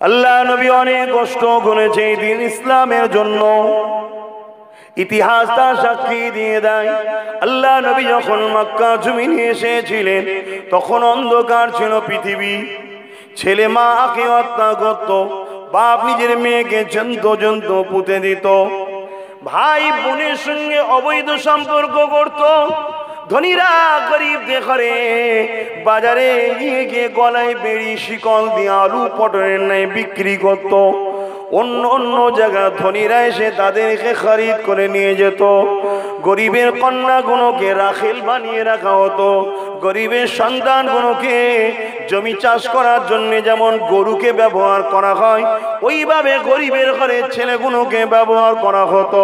আল্লাহ নবী অনেক কষ্ট করেছে এই দিন ইসলামের জন্য। ইতিহাস তা সাক্ষী দিয়ে দেয়, আল্লাহ নবী যখন মক্কা জমিনে এসেছিলেন তখন অন্ধকার ছিল পৃথিবী। ছেলে মাকে হত্যা করত, বাপ নিজের মেয়েকে জন্ত পুঁতে দিত, ভাই বোনের সঙ্গে অবৈধ সম্পর্ক করত। ধনীরা গরিবদের ঘরে বাজারে গিয়ে গিয়ে গলায় বেড়ি শিকল দিয়ে আলু পটলের ন্যায় বিক্রি করত। অন্য অন্য জায়গা ধনীরা এসে তাদেরকে খরিদ করে নিয়ে যেত। গরিবের কন্যাগুলোকে রাখেল বানিয়ে রাখা হতো। গরিবের সন্তানগুলোকে জমি চাষ করার জন্য যেমন গরুকে ব্যবহার করা হয়, ওইভাবে গরিবের ঘরের ছেলেগুলোকে ব্যবহার করা হতো।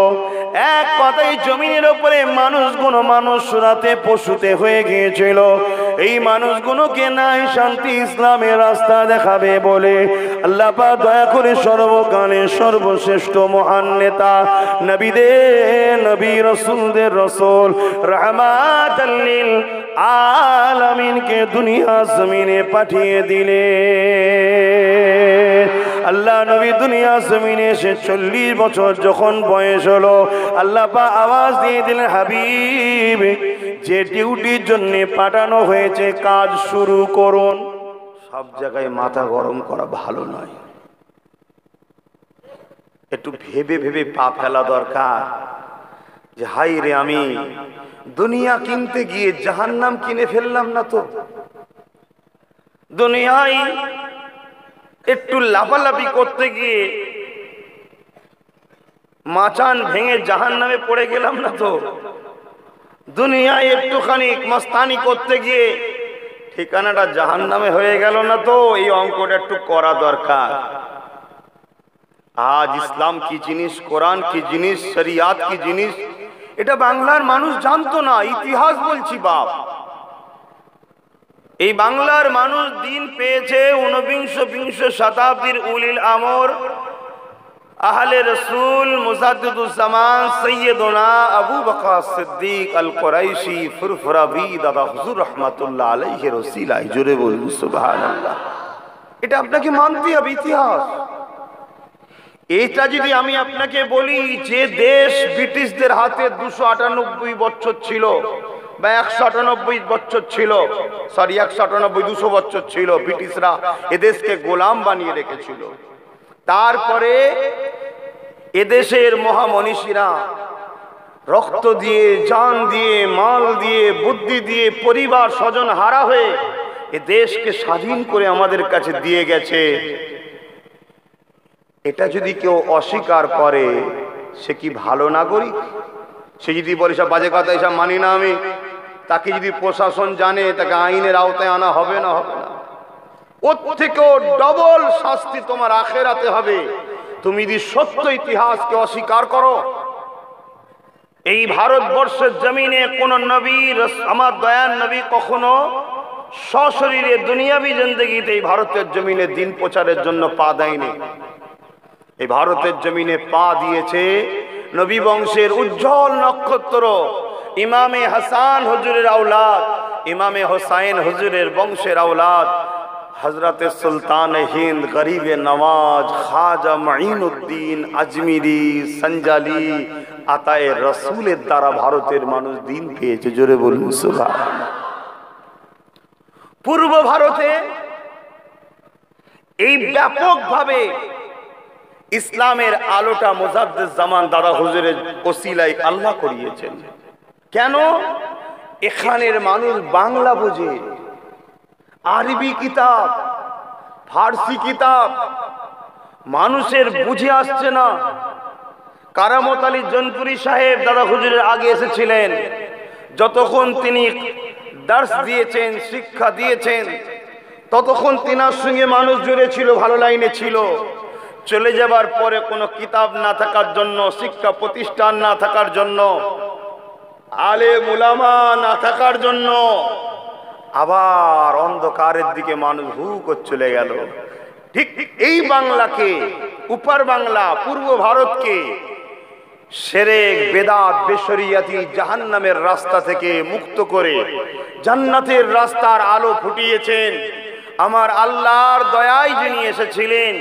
এক কথায় জমিনের উপরে মানুষগুলো মানুষ রাতে পশুতে হয়ে গিয়েছিল। এই মানুষগুলোকে নাই শান্তি ইসলামের রাস্তা দেখাবে বলে আল্লাহ পাক দয়া করে সর্বকালের সর্বশ্রেষ্ঠ মহান নেতা নবীদের নবী রাসূলদের রাসূল রাহমাতাল লিল আলামিনকে দুনিয়া জমিনে পাঠিয়ে দিলেন। আল্লাহ নবী দুনিয়া জমিনে এসে 40 বছর যখন বয়স হলো, আল্লাহ পাক আওয়াজ দিয়ে দিলেন, হাবিব যে ডিউটির জন্য পাঠানো হয়েছে কাজ শুরু করুন। সব জায়গায় মাথা গরম করা ভালো নয়, একটু ভেবে ভেবে পা ফেলা দরকার যে হাই রে, আমি দুনিয়া কিনতে গিয়ে জাহান্নাম কিনে ফেললাম না তো? দুনিয়ায় একটু লাফালাফি করতে গিয়ে মাচান ভেঙে জাহান্নামে পড়ে গেলাম না তো? দুনিয়ায় একটুখানি মস্তানি করতে গিয়ে ঠিকানাটা জাহান্নামে হয়ে গেল না তো? এই অঙ্কটা একটু করা দরকার। আজ ইসলাম কি জিনিস, কোরআন কি জিনিস, শরিয়াত কি জিনিস, এটা বাংলার মানুষ জানতো না। ইতিহাস বলছি বাপ, এই বাংলার মানুষ দিন পেয়েছে 19-বিংশ শতাব্দীর উলিল আমর আহলে রসুল মুজাদ্দিদুজ্জামান সৈয়দনা আবু বকর সিদ্দিক আল কুরাইশি ফুরফুরাবি দাদা হুজুর রহমাতুল্লাহ আলাইহির ওসিলায়। জোরে বলুন সুবহানাল্লাহ। এটা আপনাকে মানতে হবে ইতিহাস। এটা যদি আমি আপনাকে বলি যে দেশ ব্রিটিশদের হাতে 298 বছর ছিল বা 198 বছর ছিল, সরি 198-200 বছর ছিল, ব্রিটিশরা এদেশকে গোলাম বানিয়ে রেখেছিল। তারপরে এদেশের মহামনীষীরা রক্ত দিয়ে, জান দিয়ে, মাল দিয়ে, বুদ্ধি দিয়ে, পরিবার স্বজন হারা হয়ে এ দেশকে স্বাধীন করে আমাদের কাছে দিয়ে গেছে। এটা যদি কেউ অস্বীকার করে সে কি ভালো নাগরিক? সে যদি বলে সব বাজে কথা, এসব মানি না আমি, তাকে যদি প্রশাসন জানে তাকে আইনের আওতায় আনা হবে না? হবে না। ওর থেকেও ডবল শাস্তি তোমার আখেরাতে হবে তুমি যদি সত্য ইতিহাসকে অস্বীকার করো। এই ভারতবর্ষের জমিনে কোন নবী, আমার দয়ার নবী, কখনো সশরীরে দুনিয়াবি জিন্দেগিতে এই ভারতের জমিনে দিন প্রচারের জন্য পা দেয়নি। এই ভারতের জমিনে পা দিয়েছে নবী বংশের উজ্জ্বল নক্ষত্র ইমামে হাসান হুজুরের আওলাদ, ইমামে হোসাইন হুজুরের বংশের আওলাদ হযরতে সুলতান হিন্দ গরিবে নওয়াজ খাজা মুঈনুদ্দিন আজমিরি সঞ্জালি আতায়ে রসুলের দ্বারা ভারতের মানুষ দিন পেয়েছে। জোরে বলুন সুবহানাল্লাহ। পূর্ব ভারতে এই ব্যাপকভাবে ইসলামের আলোটা মুজাদ্দিদ জামান দাদা হুজুরের ওসিলায় আল্লাহ করিয়েছেন। কেন? এখানের মানুষ বাংলা বোঝে, আরবি কিতাব, ফার্সি কিতাব মানুষের বুঝে আসছে না। কারামত আলী জনপুরি সাহেব দাদা হুজুরের আগে এসেছিলেন, যতক্ষণ তিনি দার্স দিয়েছেন, শিক্ষা দিয়েছেন, ততক্ষণ তিনার সঙ্গে মানুষ জুড়ে ছিল, ভালো লাইনে ছিল। চলে যাবার পরে কোনো কিতাব না থাকার জন্য, শিক্ষা প্রতিষ্ঠান না থাকার জন্য, আলেম উলামা না থাকার জন্য আবার অন্ধকারের দিকে মানুষ হু করে চলে গেল। ঠিক এই বাংলাকে, উপর বাংলা, পূর্ব ভারতকে শিরক, বেদাত, বেশরিয়াতি, জাহান্নামের রাস্তা থেকে মুক্ত করে জান্নাতের রাস্তার আলো ফুটিয়েছেন আমার আল্লাহর দয়ায় যিনি এসেছিলেন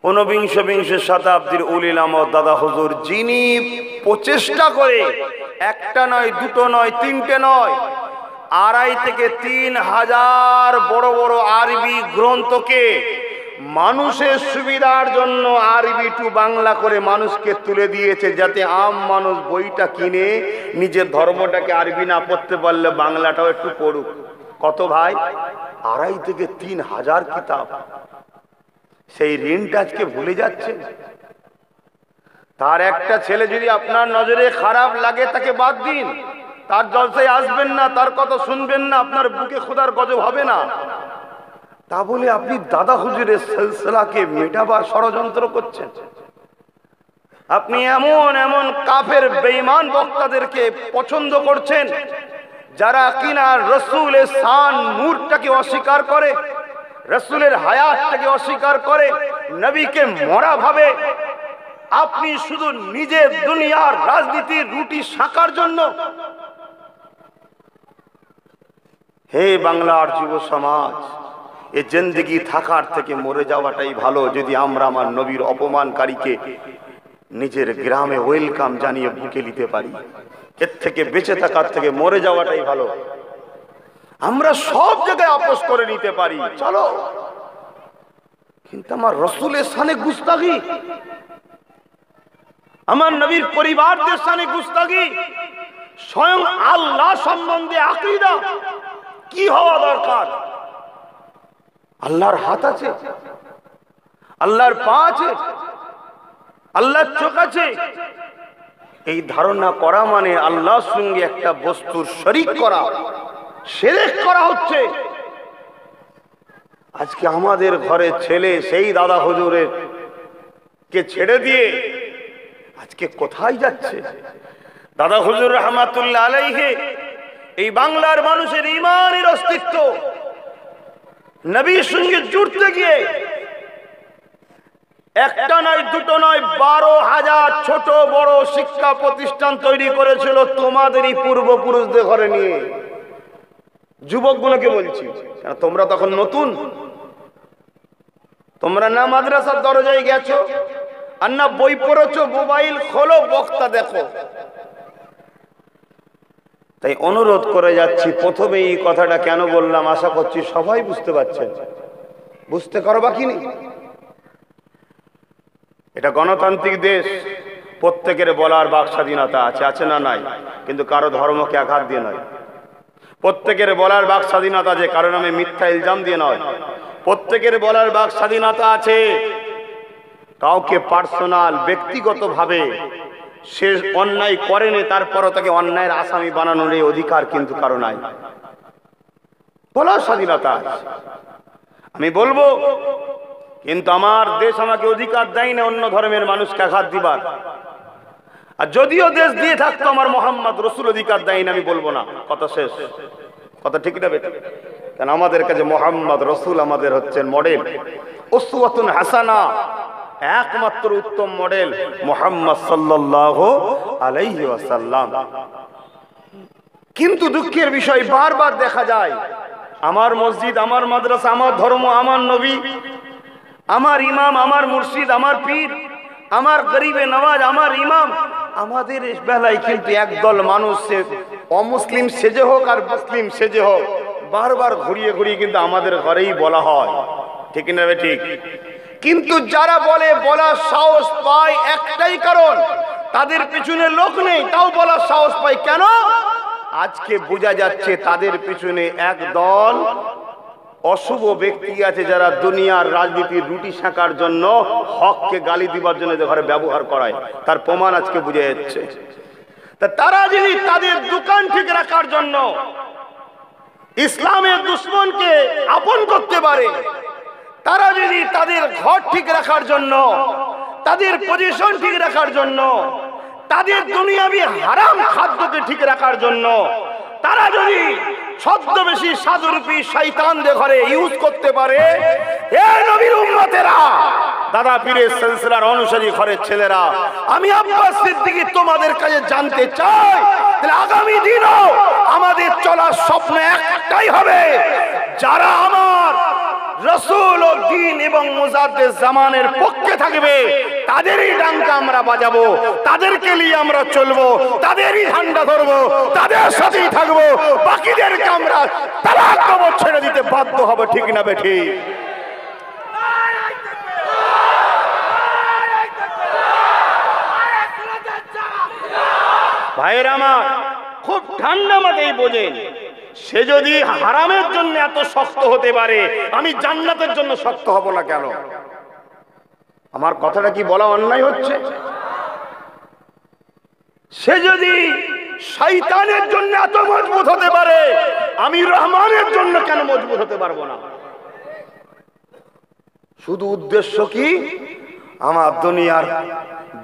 ঊনবিংশ বিংশ শতাব্দীর উলিল আমর দাদা হুজুর, যিনি প্রচেষ্টা করে একটা নয়, দুটো নয়, তিনটে নয়, 2,500 থেকে 3,000 বড় বড় আরবি গ্রন্থকে মানুষের সুবিধার জন্য আরবি টু বাংলা করে মানুষকে তুলে দিয়েছে, যাতে আম মানুষ বইটা কিনে নিজের ধর্মটাকে আরবি না পড়তে পারলে বাংলাটাও একটু পড়ুক। কত ভাই? 2,500 থেকে 3,000 কিতাব। সেই ঋণটা আজকে ভুলে যাচ্ছে। তার একটা ছেলে যদি আপনার নজরে খারাপ লাগে, তাকে বাদ দিন, তার জলসায় আসবেন না, তার কথা শুনবেন না, আপনার বুকে খোদার গজব হবে না। তা বলে আপনি দাদা হুজুরের সিলসিলাকে মেটাবার ষড়যন্ত্র করছেন। আপনি এমন এমন কাফের বেঈমান বক্তাদেরকে পছন্দ করছেন, যারা কিনা রাসূলের শান নূরটাকে অস্বীকার করে, রাসূলের হায়াতটাকে অস্বীকার করে, নবীকে মরা ভাবে। আপনি শুধু নিজের দুনিয়ার রাজনীতির রুটি শাকার জন্য। হে বাংলার যুব সমাজ, এ জিন্দেগি থাকার থেকে মরে যাওয়াটাই ভালো। যদি আমরা আমার নবীর অপমানকারীকে নিজের গ্রামে ওয়েলকাম জানিয়ে বুকে নিতে পারি, এর থেকে বেঁচে থাকার থেকে মরে যাওয়াটাই ভালো। আমরা সব জায়গায় আপোষ করে নিতে পারি, চলো, কিন্তু আমার রাসূলের শানে গুস্তাখি, আমার নবীর পরিবারদের শানে গুস্তাখি, স্বয়ং আল্লাহ সম্বন্ধে আকীদা কি হওয়া দরকার? আল্লাহর হাত আছে, আল্লাহর পা আছে, আল্লাহর চোখ আছে, এই ধারণা করা মানে আল্লাহর সঙ্গে একটা বস্তুর শরীক করা, শিরক করা হচ্ছে। আজকে আমাদের ঘরে ছেলে সেই দাদা হুজুরের কে ছেড়ে দিয়ে আজকে কোথায় যাচ্ছে? দাদা হুজুর রহমাতুল্লাহ আলাইহি এই বাংলার মানুষের ঈমানের অস্তিত্ব নবীর সঙ্গে জুড়তে গিয়ে একটা নয়, দুটো নয়, 12,000 ছোট বড় শিক্ষা প্রতিষ্ঠান তৈরি করেছিল তোমাদেরই পূর্বপুরুষদের ঘরে নিয়ে। যুবকগুলোকে বলছি, তোমরা তখন নতুন, তোমরা না মাদ্রাসার দরজায় গেছো, আর না বই পড়েছো, মোবাইল খোলো, বক্তা দেখো। তাই অনুরোধ করে যাচ্ছি, প্রথমে এই কথাটা কেন বললাম আশা করছি সবাই বুঝতে পারছেন। বুঝতে করো বাকি নেই। এটা গণতান্ত্রিক দেশ, প্রত্যেকের বলার বাক স্বাধীনতা আছে, আছে না নাই? কিন্তু কারো ধর্মকে আঘাত দিয়ে নয়। প্রত্যেকের বলার বাক স্বাধীনতা আছে, কারণ আমি মিথ্যা ইলজাম দিয়ে নয়। প্রত্যেকের বলার বাক স্বাধীনতা আছে, কাউকে পার্সোনাল ব্যক্তিগতভাবে সে অন্যায় করেনি তারপরও তাকে অন্যায়ের আসামি বানানোর এই অধিকার কিন্তু কারো নাই। বলার স্বাধীনতা আমি বলবো, কিন্তু আমার দেশ আমাকে অধিকার দেয় না অন্য ধর্মের মানুষকে আঘাত দিবার। আর যদিও দেশ দিয়ে থাকতো, আমার মোহাম্মদ রসুল অধিকার দেয় না আমি বলবো না। কথা শেষ, কথা ঠিক না বেটা? কারণ আমাদের কাছে মোহাম্মদ রসুল আমাদের হচ্ছেন মডেল, উসওয়াতুন হাসানা, একমাত্র উত্তম মডেল মুহাম্মদ সাল্লাল্লাহু আলাইহি ওয়াসাল্লাম। কিন্তু দুঃখের বিষয় বারবার দেখা যায় আমার মসজিদ, আমার মাদ্রাসা, আমার ধর্ম, আমার নবী, আমার ইমাম, আমার মুর্শিদ, আমার পীর, আমার গরিবে নওয়াজ, আমার ইমাম, আমাদের বেলায় কিন্তু একদল মানুষ অমুসলিম সেজে হোক আর মুসলিম সেজে হোক, বারবার ঘুরিয়ে ঘুরিয়ে কিন্তু আমাদের ঘরেই বলা হয়, ঠিক না? ঠিক। কিন্তু যারা বলে, বলার সাহস পায় একটাই কারণ, তাদের পিছনে লোক নেই, তাও বলার সাহস পায় কেন? আজকে বোঝা যাচ্ছে তাদের পিছনে একদল অশুভ ব্যক্তি আছে, যারা দুনিয়ার রাজনীতির রুটি শাঁকার জন্য, হককে গালি দিবার জন্য ঘরে ব্যবহার করায়। তার প্রমাণ আজকে বোঝা যাচ্ছে। তা তারা যদি তাদের দোকান ঠিক রাখার জন্য ইসলামের দুশমনকে আপন করতে পারে, তারা যদি তাদের ঘর ঠিক রাখার জন্য, তাদের পজিশন ঠিক রাখার জন্য, তাদের দুনিয়াবি হারাম খাদ্যকে ঠিক রাখার জন্য, তারা যদি ছদ্মবেশী সাধুরূপী শয়তানদের ঘরে ইউজ করতে পারে, হে নবীর উম্মতেরা, দাদা পীরের সিলসিলার অনুসারী ঘরের ছেলেরা, আমি আব্বাস সিদ্দিকী তোমাদের কাছে জানতে চাই, তাহলে আগামী দিনও আমাদের চলার স্বপ্ন একটাই হবে, যারা আমার রাসূল ও দ্বীন এবং মুজাদ্দিদ জামানের পক্ষে থাকবে, তাদেরই ডাঙ্কা আমরা বাজাবো, তাদেরকে নিয়ে আমরা চলবো, তাদেরই ঝান্ডা ধরবো, তাদের সাথেই থাকবো। বাকিদেরকে আমরা তালাক কবর ছেড়ে দিতে বাধ্য হব, ঠিক না বেঠিক? ভাইয়েরা আমার, খুব ঠান্ডা মাথায় বোঝেন, সে যদি হারামের জন্য এত শক্ত হতে পারে, আমি জান্নাতের জন্য শক্ত হব না কেন? আমার কথাটা কি বলা অন্যায় হচ্ছে? সে যদি শয়তানের জন্য এত মজবুত হতে পারে, আমি রহমানের জন্য কেন মজবুত হতে পারবো না? শুধু উদ্দেশ্য কি? আমার দুনিয়ার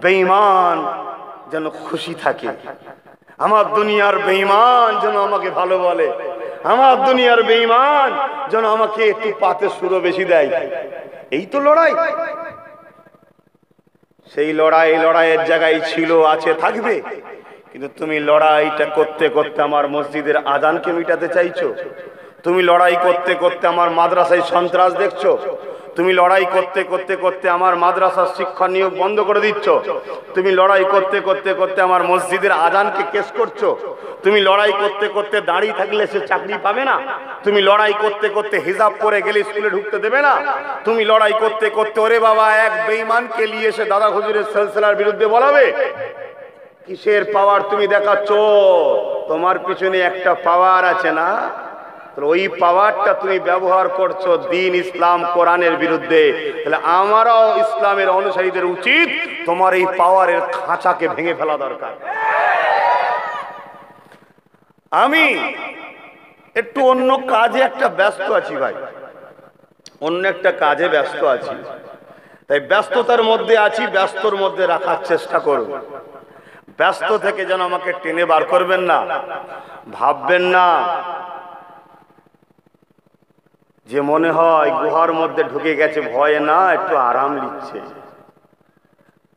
বেঈমান যেন খুশি থাকে, আমার দুনিয়ার বেঈমান যেন আমাকে ভালো বলে, আমার দুনিয়ার বেঈমান যেন আমাকে একটু পাতে সুরো বেশি দেয়। এই তো লড়াই। সেই লড়াইয়ের জায়গায় ছিল, আছে, থাকবে। কিন্তু তুমি লড়াইটা করতে করতে আমার মসজিদের আজানকে মিটাতে চাইছো, তুমি লড়াই করতে করতে আমার মাদ্রাসায় সন্ত্রাস দেখছো, তুমি লড়াই করতে করতে করতে আমার মাদ্রাসার শিক্ষা নিয়োগ বন্ধ করে দিচ্ছ, তুমি লড়াই করতে করতে করতে আমার মসজিদের আজানকে কেস করছো, তুমি লড়াই করতে করতে দাঁড়িয়ে থাকলে সে চাকরি পাবে না, তুমি লড়াই করতে করতে হিজাব পরে গেলে স্কুলে ঢুকতে দেবে না, তুমি লড়াই করতে করতে ওরে বাবা এক বেঈমানকে নিয়ে এসে দাদা হুজুরের সিলসিলার বিরুদ্ধে বলাবে। কিসের পাওয়ার তুমি দেখাচ্ছ? তোমার পিছনে একটা পাওয়ার আছে না? ওই পাওয়ারটা তুমি ব্যবহার করছো দ্বীন, ইসলাম, কোরআনের বিরুদ্ধে। তাহলে আমারও ইসলামের অনুসারীদের উচিত তোমার এই পাওয়ারের খাঁচাকে ভেঙে ফেলা দরকার। আমি একটু অন্য কাজে একটা ব্যস্ত আছি ভাই, অন্য একটা কাজে ব্যস্ত আছি, তাই ব্যস্ততার মধ্যে আছি, ব্যস্তর মধ্যে রাখার চেষ্টা করব। ব্যস্ত থেকে যেন আমাকে টেনে বার করবেন না, ভাববেন না যে মনে হয় গুহার মধ্যে ঢুকে গেছে, ভয়ে না, একটু আরাম নিচ্ছে।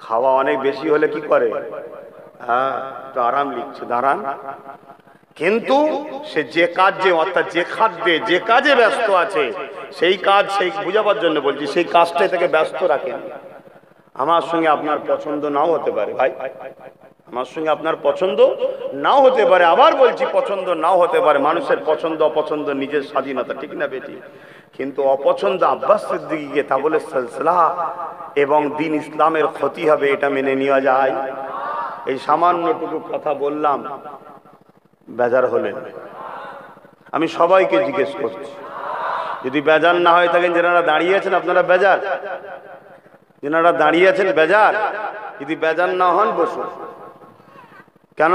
খাওয়া অনেক বেশি হলে কি করে? হ্যাঁ, একটু আরাম নিচ্ছে, দাঁড়ান। কিন্তু সে যে কাজ, যে অর্থাৎ যে খাদ্যে, যে কাজে ব্যস্ত আছে, সেই কাজ, সেই বুঝাবার জন্য বলছি, সেই কাজটাই তাকে ব্যস্ত রাখেন। আমার সঙ্গে আপনার পছন্দ নাও হতে পারে ভাই, আমার সঙ্গে আপনার পছন্দ নাও হতে পারে, আবার বলছি পছন্দ নাও হতে পারে। মানুষের পছন্দ অপছন্দ নিজের স্বাধীনতা, ঠিক না বেটি? কিন্তু অপছন্দ আব্বাস সিদ্দিকীকে তাবলের সিলসিলা এবং দ্বীন ইসলামের ক্ষতি হবে, এটা মেনে নেওয়া যায়? এই সামান্যটুকু কথা বললাম, বেজার হলেন? আমি সবাইকে জিজ্ঞেস করছি, যদি বেজার না হয় থাকেন, যারা দাঁড়িয়ে আছেন আপনারা বেজার, যারা দাঁড়িয়ে আছেন বেজার, যদি বেজার না হন বসুন। কেন?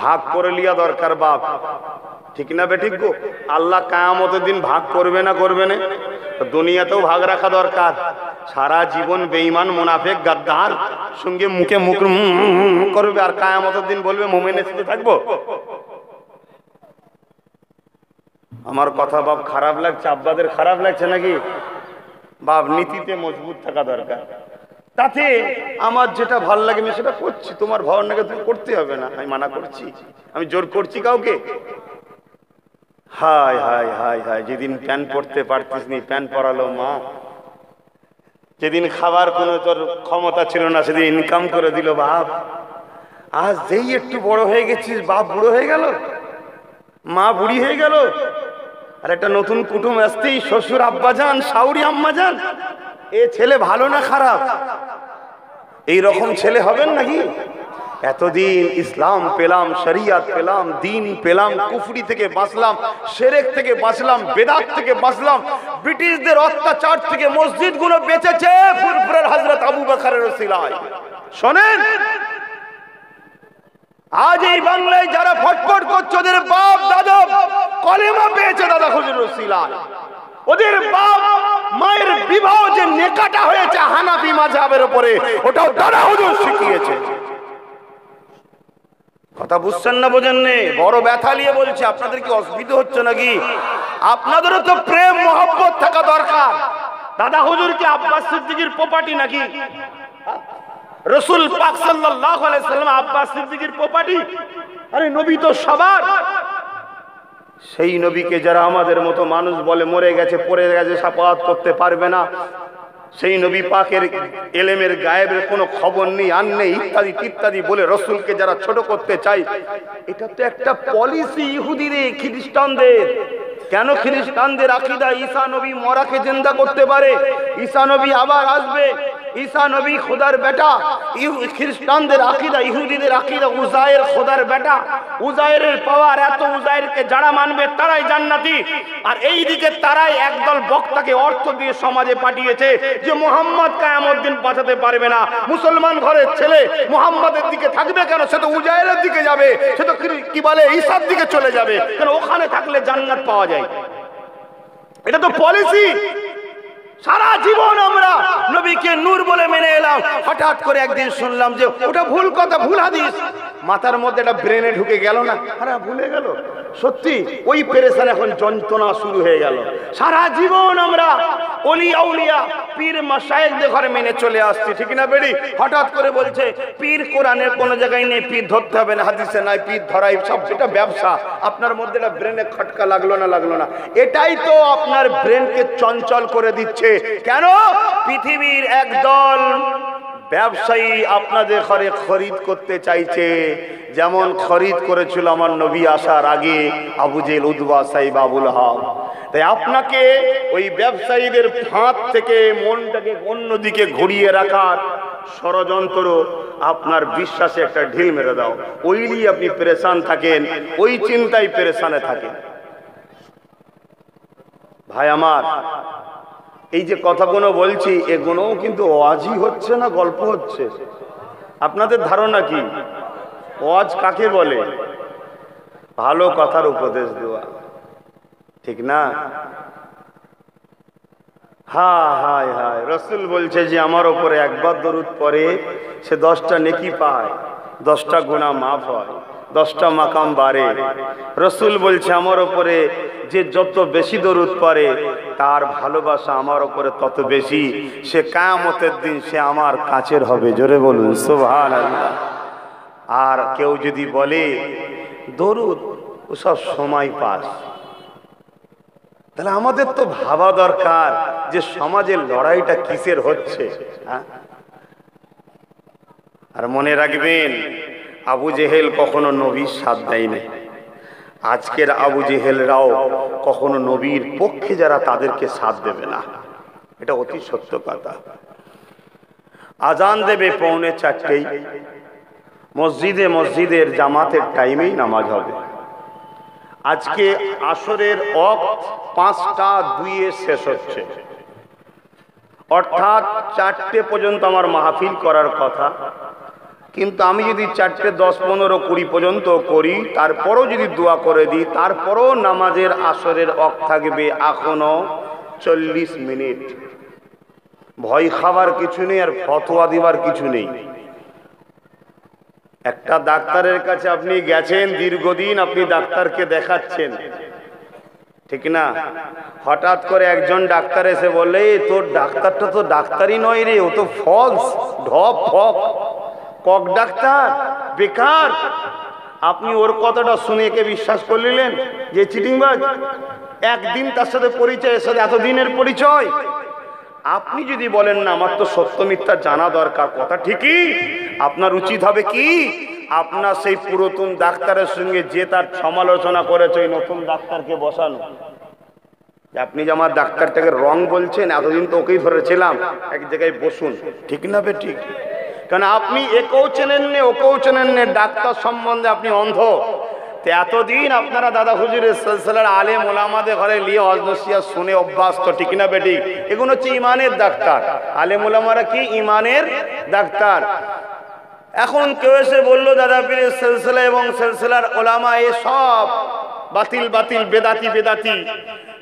ভাগ করে লিয়া দরকার বাপ, ঠিক না বেঠিক গো? আল্লাহ কিয়ামতের দিন ভাগ করবে না, করবে না? দুনিয়াতেও ভাগ রাখা দরকার। সারা জীবন বেঈমান, মুনাফিক, গাদ্দার সঙ্গে মুখে মুখ করবে, আর কিয়ামতের দিন বলবে মুমিনের সাথে থাকবো। আমার কথা বাপ খারাপ লাগছে? আব্বাদের খারাপ লাগছে নাকি? বাপ নীতিতে মজবুত থাকা দরকার। তাতে আমার যেটা ভাল লাগে আমি সেটা করছি, তোমার ভালো লাগে তুমি করতে হবে না, আমি মানা করছি? আমি জোর করছি কাউকে? হায় হায় হায় হায়, যেদিন প্যান্ট পরতে পারতিস নি প্যান্ট পরালো মা, যেদিন খাবার কোনো তোর ক্ষমতা ছিল না সেদিন ইনকাম করে দিল বাপ। আজ যেই একটু বড় হয়ে গেছিস, বাপ বুড়ো হয়ে গেল, মা বুড়ি হয়ে গেল, আর একটা নতুন কুটুম আসতেই শ্বশুর আব্বাজান, শাউরি আম্মাজান। এ ছেলে ভালো না খারাপ? এই রকম ছেলে হবেন নাকি? এতদিন ইসলাম পেলাম, শরিয়াত পেলাম, দ্বীন পেলাম, কুফরি থেকে বাঁচলাম, শিরক থেকে বাঁচলাম, বেদাত থেকে বাঁচলাম, ব্রিটিশদের অত্যাচার থেকে মসজিদগুলো বেঁচেছে ফুরফুরের হযরত আবু বকরের ওসিলায়। শোনেন, আজ এই বাংলায় যারা ফটফট করছে, ওদের বাপ দাদা কলেমা পেয়েছে দাদা হুজুরের ওসিলায়। ওদের বাপ মায়ের বিবাহ যে নেকাটা হয়েছে হানাফি মাযহাবের উপরে, ওটাও দাদা হুজুর শিখিয়েছে। কথা বুঝছেন না, বোঝেন নে? বড় ব্যথা নিয়ে বলছে। আপনাদের কি অসুবিধা হচ্ছে নাকি? আপনাদেরও তো প্রেম মহব্বত থাকা দরকার। দাদা হুজুর কি আব্বাস সিদ্দিকীর প্রপার্টি নাকি? রাসূল পাক সাল্লাল্লাহু আলাইহি সাল্লাম আব্বাস সিদ্দিকীর প্রপার্টি? আরে নবী তো সবার। সেই নবীকে যারা আমাদের মতো মানুষ বলে মরে গেছে, পড়ে গেছে, শাফাআত করতে পারবে না, সেই নবী পাকের এলেমের গায়েবের কোনো খবর নেই, আর নেই, ইত্যাদি ইত্যাদি বলে রসুলকে যারা ছোট করতে চায়, এটা তো একটা পলিসি ইহুদিদের, খ্রিস্টানদের। কেন খ্রিস্টানদের আকীদা ঈসা নবী মরাকে জিন্দা করতে পারে, ঈসা নবী আবার আসবে, ঈসা নবী খোদার বেটা। খ্রিস্টানদের আকীদা, ইহুদিদের আকীদা উজায়ের খোদার বেটা। উজায়েরের পাওয়ার এত, উজায়েরকে যারা মানবে তারাই জান্নাতি। আর এই দিকে তারাই একদল বক্তাকে অর্থ দিয়ে সমাজে পাঠিয়েছে যে মুহাম্মদ কিয়ামত দিন বাঁচাতে পারবে না। মুসলমান ঘরের ছেলে মুহাম্মাদের দিকে থাকবে কেন? সে তো উজায়েরের দিকে যাবে, সে তো কি বলে ঈসার দিকে চলে যাবে, কারণ ওখানে থাকলে জান্নাত পাওয়া যায়। এটা তো পলিসি। সারা জীবন আমরা নবীকে নূর বলে মেনে এলাম, হঠাৎ করে একদিন শুনলাম যে ওটা ভুল কথা, ভুল হাদিস। মাথার মধ্যে এটা ব্রেনে ঢুকে গেল না, আরে ভুলে গেল। সত্যি ওই পেরেশান, এখন যন্ত্রণা শুরু হয়ে গেল। সারা জীবন আমরা ওলি আউলিয়া পীর মাশায়েখদের ঘরে মেনে চলে আসছি, ঠিক না বেড়ি? হঠাৎ করে বলছে পীর কোরআনের কোনো জায়গায় নেই, পীর ধরতে হবে না, হাদিসে নাই, পীর ধরাই সব, এটা ব্যবসা। আপনার মধ্যে এটা ব্রেনে খটকা লাগলো না, লাগলো না? এটাই তো আপনার ব্রেনকে চঞ্চল করে দিচ্ছে। কেন? পৃথিবীর একদল ব্যবসায়ী আপনাদের ঘরে খরিদ করতে চাইছে, যেমন খরিদ করেছিল আমার নবী আসার আগে আবু জেহেল, উতবা, সাইবা, আবুল আহাব। তাই আপনাকে ওই ব্যবসায়ীদের ফাঁদ থেকে মনটাকে অন্যদিকে ঘুরিয়ে রাখার ষড়যন্ত্র, আপনার বিশ্বাসে একটা ঢিল মেরে দাও, ওইলি আপনি পেরেশান থাকেন, ওই চিন্তায় পেরেশানে থাকেন। ভাই আমার, এই যে কথাগুলো বলছি, এগুলোও কিন্তু ওয়াজই হচ্ছে না, গল্প হচ্ছে। আপনাদের ধারণা কি? ওয়াজ কাকে বলে? ভালো কথার উপদেশ দেওয়া, ঠিক না? হ্যাঁ হায় হায়, রসুল বলছে যে আমার ওপরে একবার দরুদ পড়ে সে 10টা নেকি পায়, 10টা গুনাহ মাফ হয়, 10টা মাকাম বাড়ে। রসুল বলছে আমার ওপরে যে যত বেশি দরুদ পড়ে তার ভালোবাসা আমার ওপরে তত বেশি, সে কিয়ামতের দিন সে আমার কাছের হবে। জোরে বলুন সুবহানাল্লাহ। আর কেউ যদি বলে দরুদ ওসব সময় পাস, তাহলে আমাদের তো ভাবা দরকার যে সমাজের লড়াইটা কিসের হচ্ছে। আর মনে রাখবেন, আবু জেহেল কখনো নবীর সাথ দেয়নি। আজকের আবু জেহেলরাও কখনো নবীর পক্ষে যারা, তাদেরকে সাথ দেবে না, এটা অতি সত্য কথা। আজান দেবে 4:45, মসজিদের জামাতের টাইমেই নামাজ হবে। আজকে আসরের ওয়াক্ত 5:02 শেষ হচ্ছে, অর্থাৎ 4টে পর্যন্ত আমার মাহফিল করার কথা। কিন্তু আমি যদি 4টে 10, 15, 20 পর্যন্ত করি, তারপরও যদি দোয়া করে দিই, তারপরও নামাজের আসরের ওয়াক্ত থাকবে এখনো 40 মিনিট। ভয় খাবার কিছু নেই, আর ফতোয়া দিবার কিছু নেই। একটা ডাক্তারের কাছে আপনি গেছেন, দীর্ঘদিন আপনি ডাক্তারকে দেখাচ্ছেন, ঠিক না? হঠাৎ করে একজন ডাক্তার এসে বললে তোর ডাক্তারটা তো ডাক্তারই নয় রে, ও তো ফলস, ঢপ ফক, কক ডাক্তার, বেকার। আপনি ওর কথাটা শুনে একে বিশ্বাস করে নিলেন যে চিটিংবাজ। একদিন তার সাথে পরিচয়, এর সাথে এতদিনের পরিচয়। আপনি যদি বলেন না আমার তো সত্য মিথ্যা জানা দরকার, কথা ঠিকই, আপনার উচিত হবে কি, আপনার সেই পুরাতন ডাক্তারের সঙ্গে যে তার সমালোচনা করেছে ওই নতুন ডাক্তারকে বসানো। আপনি যে আমার ডাক্তারটাকে রং বলছেন, এতদিন তো ওকেই ধরেছিলাম, এক জায়গায় বসুন, ঠিক না বে? ঠিক। কারণ আপনি একেও চেনেন নে, ওকেও চেনেন নে, ডাক্তার সম্বন্ধে আপনি অন্ধ। তো এতদিন আপনারা দাদা হুজুরের সিলসিলার আলেম ওলামাদের ঘরে নিয়ে অজনসিয়া শুনে অভ্যস্ত, ঠিক না বেটি? এগুলো হচ্ছে ইমানের ডাক্তার। আলেম ওলামারা কি? ইমানের ডাক্তার। এখন কেউ এসে বললো দাদা পীরের সিলসিলা এবং সিলসিলার ওলামা এ সব বাতিল বাতিল, বেদাতি বেদাতি।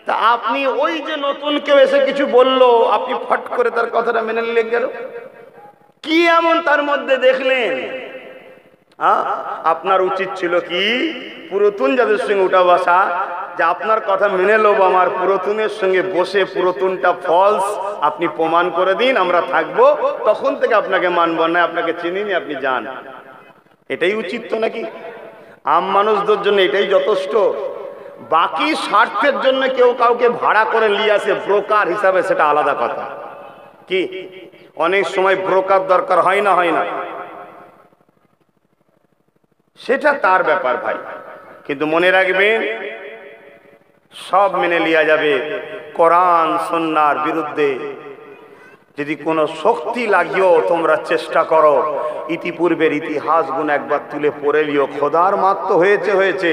তা আপনি ওই যে নতুন কেউ এসে কিছু বললো, আপনি ফট করে তার কথাটা মেনে নিলে গেল? কি এমন তার মধ্যে দেখলেন? আপনার উচিত ছিল কি, পুরাতন যাদের সঙ্গে উঠা বসা, যে আপনার কথা মেনে লোব, আমার পুরাতনের সঙ্গে বসে পুরাতনটা ফলস আপনি প্রমাণ করে দিন, আমরা থাকবো, তখন থেকে আপনাকে মানব না, আপনাকে চিনিনি, আপনি যান। এটাই উচিত তো নাকি? আম মানুষদের জন্য এটাই যথেষ্ট। বাকি স্বার্থের জন্য কেউ কাউকে ভাড়া করে নিয়ে আসে ব্রোকার হিসাবে, সেটা আলাদা কথা। কি অনেক সময় ব্রোকার দরকার হয় না, হয় না, সেটা তার ব্যাপার ভাই। কিন্তু মনে রাখবেন, সব মেনে লিয়া যাবে। কোরআন সুন্নাহর বিরুদ্ধে যদি কোনো শক্তি লাগিয়েও তোমরা চেষ্টা করো, ইতিপূর্বের ইতিহাসগুলো একবার তুলে পড়ে লিও। খোদার মাত্র হয়েছে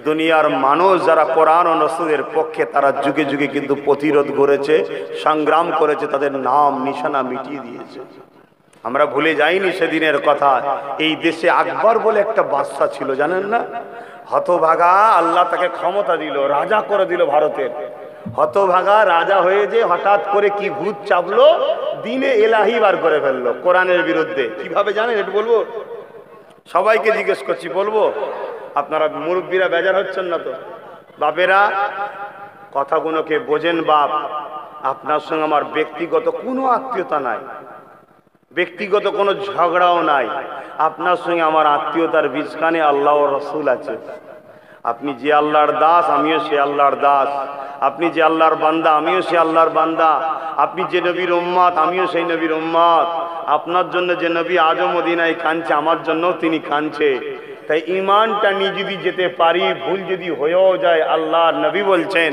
দুনিয়ার মানুষ যারা কোরআন ও রাসূলের পক্ষে, তারা যুগে যুগে কিন্তু প্রতিরোধ করেছে, সংগ্রাম করেছে, তাদের নাম নিশানা মিটিয়ে দিয়েছে। আমরা ভুলে যাইনি সেদিনের কথা। এই দেশে আকবর বলে একটা বাদশা ছিল, জানেন না? হতভাগা, আল্লাহ তাকে ক্ষমতা দিল, রাজা করে দিল ভারতের। হতভাগা রাজা হয়ে যে হঠাৎ করে কি ভূত চাপলো, দিনে এলাহি বার করে ফেললো কোরআনের বিরুদ্ধে। কিভাবে জানেন? একটু বলবো? সবাইকে জিজ্ঞেস করছি, বলবো? আপনারা মুরব্বীরা বেজার হচ্ছেন না তো? বাপেরা কথাগুলোকে বোঝেন। বাপ, আপনার সঙ্গে আমার ব্যক্তিগত কোনো আত্মীয়তা নাই, ব্যক্তিগত কোনো ঝগড়াও নাই। আপনার সঙ্গে আমার আত্মীয়তার বীজখানে আল্লাহ ও রাসূল আছে। আপনি যে আল্লাহর দাস, আমিও সে আল্লাহর দাস। আপনি যে আল্লাহর বান্দা, আমিও সে আল্লাহর বান্দা। আপনি যে নবীর উম্মত, আমিও সেই নবীর উম্মত। আপনার জন্য যে নবী আজও মদিনায় কাঁদছে, আমার জন্য তিনি কাঁদছে। তাই ইমানটা নিয়ে যদি যেতে পারি, ভুল যদি হয়েও যায়, আল্লাহর নবী বলছেন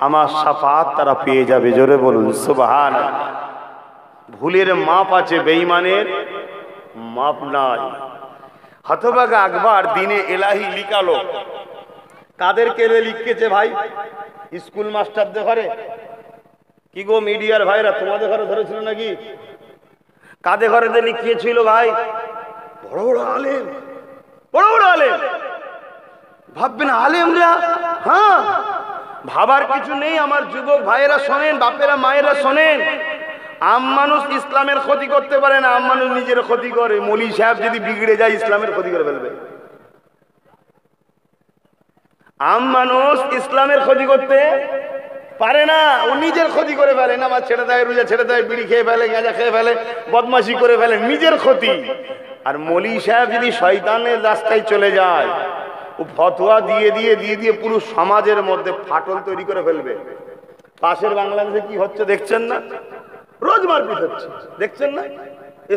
আমার শাফাত তারা পেয়ে যাবে। জোরে বলুন সুবহানাল্লাহ। ভুলের মাপ আছে, বেঈমানের মাপ নাই। হতভাগা আকবর দিনে এলাহি লিখালো। কাদেরকে লিখেছে ভাই? স্কুল মাস্টারদের ঘরে? কি গো মিডিয়ার ভাইরা, তোমাদের ঘরে ধরেছিল নাকি? কাদের ঘরে লিখিয়েছিল ভাই? বড় বড় আলেম, বড় বড় আলেম। ভাববেন আলেমরা? হ্যাঁ, ভাবার কিছু নেই। আমার যুবক ভাইয়েরা শোনেন, বাপেরা মায়েরা শোনেন, আম মানুষ ইসলামের ক্ষতি করতে পারে না, আম মানুষ নিজের ক্ষতি করে। মৌলী সাহেব যদি বিগড়ে যায়, ইসলামের ক্ষতি করে ফেলবে। আম মানুষ ইসলামের ক্ষতি করতে পারে না, ও নিজের ক্ষতি করে ফেলে। নামাজ ছেড়ে দেয়, রোজা ছেড়ে দেয়, বিড়ি খেয়ে ফেলে, গাঁজা খেয়ে ফেলে, বদমাশি করে ফেলে, নিজের ক্ষতি। আর মৌলী সাহেব যদি শয়তানের রাস্তায় চলে যায়, ও ফতোয়া দিয়ে দিয়ে দিয়ে দিয়ে পুরো সমাজের মধ্যে ফাটল তৈরি করে ফেলবে। পাশের বাংলাদেশে কি হচ্ছে দেখছেন না? রোজ মারপিট হচ্ছে, দেখছেন না?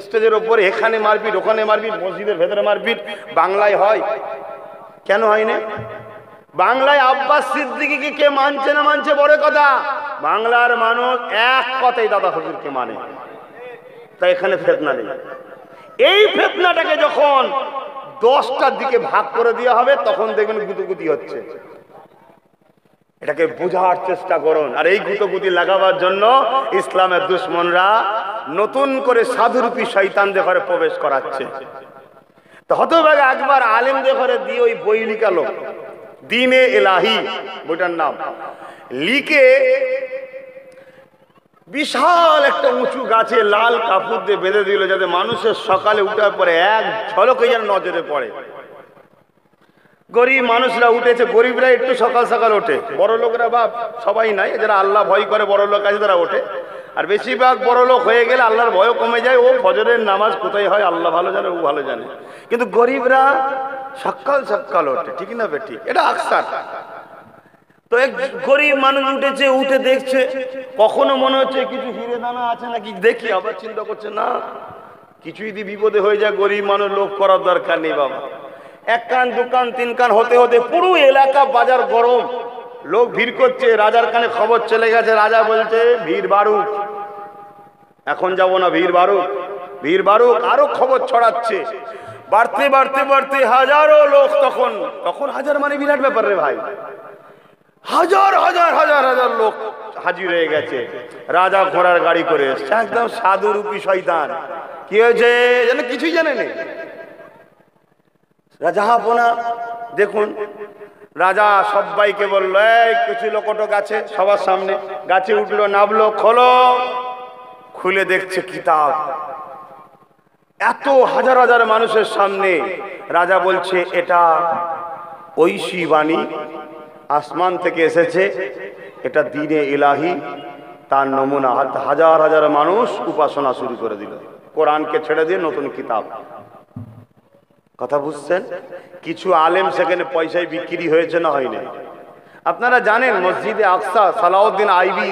স্টেজের ওপরে এখানে মারপিট, ওখানে মারপিট, মসজিদের ভেতরে মারপিট। বাংলায় হয়? কেন হয় না? বাংলায় আব্বাস সিদ্দিকীকে কে মানছে না মানছে বড় কথা, বাংলার মানুষ এক কথাই দাদা হুজুরকে মানে। তাই এখানে ফিতনা নেই। এই ফিতনাটাকে যখন 10টার দিকে ভাগ করে দেওয়া হবে, তখন দেখবেন গুতগুতি হচ্ছে। এটাকে বোঝার চেষ্টা করুন। আর এই গুতগুতি লাগাবার জন্য ইসলামের দুশ্মনরা নতুন করে সাধুরূপী শয়তানদের ঘরে প্রবেশ করাচ্ছে। তো হতভাগা একবার আলেমদের ঘরে দিয়ে ওই বই লিখালো, দিনে এলাহি বইটার নাম, লিখে বিশাল একটা উঁচু গাছে লাল কাপড় দিয়ে বেঁধে দিল, যাতে মানুষের সকালে উঠার পরে এক ঝলকে যেন নজরে পড়ে। গরিব মানুষরা উঠেছে, গরিবরা একটু সকাল সকাল ওঠে, বড় লোকরা বাপ সবাই নাই, যারা আল্লাহ ভয় করে বড় লোক আছে তারা ওঠে। আর বেশিরভাগ বড় লোক হয়ে গেলে আল্লাহর ভয়ও কমে যায়। ও ফজরের নামাজ কোথায় হয় আল্লাহ ভালো জানে, ও ভালো জানে। কিন্তু গরিবরা সকাল সকাল ওঠে, ঠিক না বেঠিক? এটা আকসার। তো এক গরিব মানুষ উঠেছে, উঠে দেখছে, কখনো মনে হচ্ছে কিছু হিরে দানা আছে নাকি দেখি, আবার চিন্তা করছে না কিছু যদি বিপদে হয়ে যায়, গরিব মানুষ লোভ করার দরকার নেই বাবা। এক কান দু কান তিন কান হতে হতে পুরো এলাকা বাজার গরম, লোক ভিড় করছে। রাজার কানে খবর চলে গেছে, রাজা বলছে ভিড় বাড়ুক, এখন যাব না, ভিড় বাড়ুক, ভিড় বাড়ুক। আরো খবর ছড়াচ্ছে, বাড়তে বাড়তে বাড়তে হাজারো লোক। তখন তখন হাজার মানে বিরাট ব্যাপার রে ভাই, হাজার হাজার হাজার হাজার লোক হাজির হয়ে গেছে। রাজা ঘোড়ার গাড়ি করে এসছে, একদম সাধুরূপী শয়তান। কি হয়েছে যেন কিছুই জানে না। রাজা আপনা দেখুন, রাজা সবাইকে বললো এই কিছু লোক ওঠো গাছে, সবার সামনে। গাছে উঠলো, নামলো, খোলো, খুলে দেখছে কিতাব। এত হাজার হাজার মানুষের সামনে রাজা বলছে এটা ঐশী বাণী, আসমান থেকে এসেছে, এটা দিনে ইলাহি, তার নমুনা। হাজার হাজার মানুষ উপাসনা শুরু করে দিল, কোরআনকে ছেড়ে দিয়ে নতুন কিতাব। কথা বুঝছেন? কিছু আলেম সেখানে পয়সায় বিক্রি হয়েছে না হয়নি? আপনারা জানেন মসজিদে আকসা সালাউদ্দিন আইবি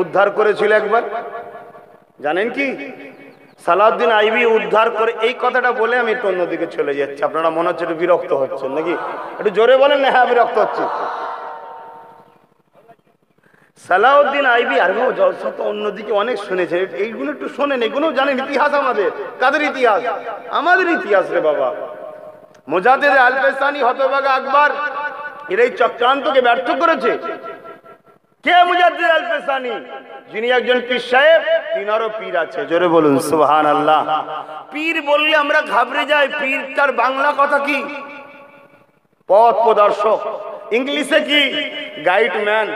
উদ্ধার করেছিল একবার, জানেন কি? সালাউদ্দিন আইবি উদ্ধার করে, এই কথাটা বলে আমি একটু অন্যদিকে চলে যাচ্ছি। আপনারা মনে হচ্ছে একটু বিরক্ত হচ্ছেন নাকি? একটু জোরে বলেন না। হ্যাঁ, বিরক্ত হচ্ছি। সালাউদ্দিন আইবি আর জলসা তো অন্যদিকে অনেক শুনেছেন, এইগুলো একটু শোনেন, এগুলো জানেন। ইতিহাস আমাদের, কাদের ইতিহাস? আমাদের ইতিহাস রে বাবা। মুজাদ্দিদ আল-ফেসানি, হতভাগা আকবর, এরাই চক্রান্তকে ব্যর্থ করেছে। কে মুজাদ্দিদ আল-ফেসানি? যিনি একজন পীর সাহেব, তিনারও পীর আছে। জোরে বলুন সুবহানাল্লাহ। পীর বললে আমরা ঘাবড়ে যাই। পীর তার বাংলা কথা কি? পথ প্রদর্শক। ইংলিশে কি? গাইডম্যান।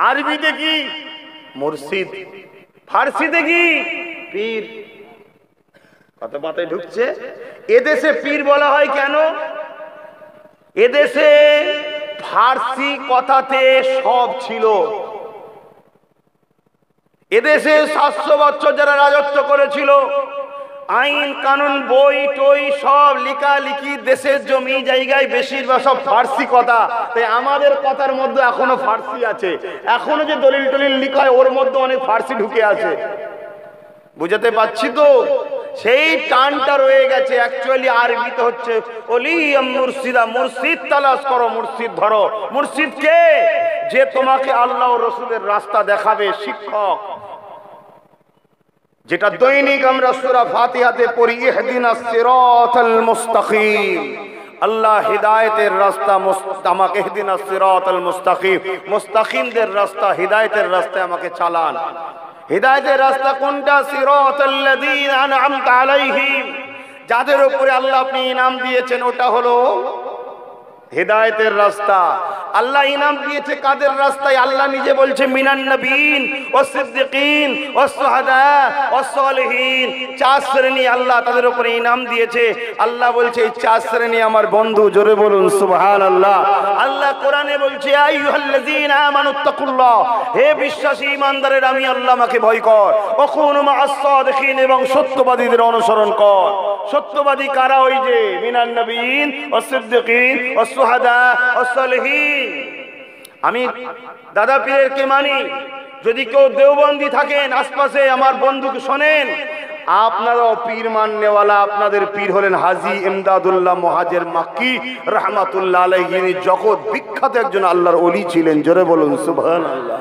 আরবিতে কি? মুর্শিদ। ফার্সিতে কি? পীর। কত মাথায় ঢুকছে? এদেশে পীর বলা হয় কেন? এদেশে ফার্সি কথাতে সব ছিল। এদেশে 700 বছর যারা রাজত্ব করেছিল, আইন কানুন বই টই সব লিখালিখি, দেশের জমি জায়গায় বেশিরভাগ সব ফার্সি কথা। তাই আমাদের কথার মধ্যে এখনো ফার্সি আছে। এখনো যে দলিল টলিল লিখা হয় ওর মধ্যে অনেক ফার্সি ঢুকে আছে। বুঝাতে পারছি তো? সেই টানটা রয়ে গেছে। অ্যাকচুয়ালি আরবিতে হচ্ছে ওলিয়াম মুর্শিদা, মুর্শিদ তালাশ করো, মুর্শিদ ধরো। মুর্শিদ কে? যে তোমাকে আল্লাহ ও রসুলের রাস্তা দেখাবে, শিক্ষক। যেটা দৈনিক আমরা সূরা ফাতিহাতে পড়ি, ইহদিনাস সিরাতাল মুস্তাকিম। আল্লাহ হিদায়াতের রাস্তা, আমাকে ইহদিনাস সিরাতাল মুস্তাকিম, মুস্তাকিমদের রাস্তা, হিদায়াতের রাস্তায় আমাকে চালান। হিদায়াতের রাস্তা কোনটা? সিরাতাল্লাযীনা আনআমতা আলাইহিম, যাদের উপরে আল্লাহ আপনি ইনাম দিয়েছেন, ওটা হলো হিদায়াতের রাস্তা। আল্লাহ ইনাম দিয়েছে কাদের রাস্তায়? আল্লাহ নিজে বলছে মিনান নবীন ওয়াস সিদ্দিকিন ওয়াস শুহাদা ওয়াস সালিহিন। 4 শ্রেণী আল্লাহ তাদের উপরে ইনাম দিয়েছে। আল্লাহ বলছে এই 4 শ্রেণী আমার বন্ধু। জোরে বলুন সুবহানাল্লাহ। আল্লাহ কোরআনে বলছে আইয়ুহাল্লাযীনা আমানুত্তাকুল্লাহ, হে বিশ্বাসী ঈমানদারেরা আমি আল্লাহ আমাকে ভয় কর। ওয়া কুনু মা'আস সাদিকিন, এবং সত্যবাদীদের অনুসরণ কর। সত্যবাদী কারা? ওই যে মিনান নবীন ওয়াস সিদ্দিকিন ওয়াস শুহাদা ওয়াস সালিহিন। আমি দাদা পীরের কে মানি। যদি কেউ দেওবন্দি থাকেন আশপাশে, আমার বন্ধুকে শোনেন, আপনারাও পীর মাননেওয়ালা। আপনাদের পীর হলেন হাজী ইমদাদুল্লাহ মুহাজির মাক্কি রাহমাতুল্লাহ আলাইহি, যিনি জগৎ বিখ্যাত একজন আল্লাহর ওলি ছিলেন। জোরে বলুন সুবহানাল্লাহ।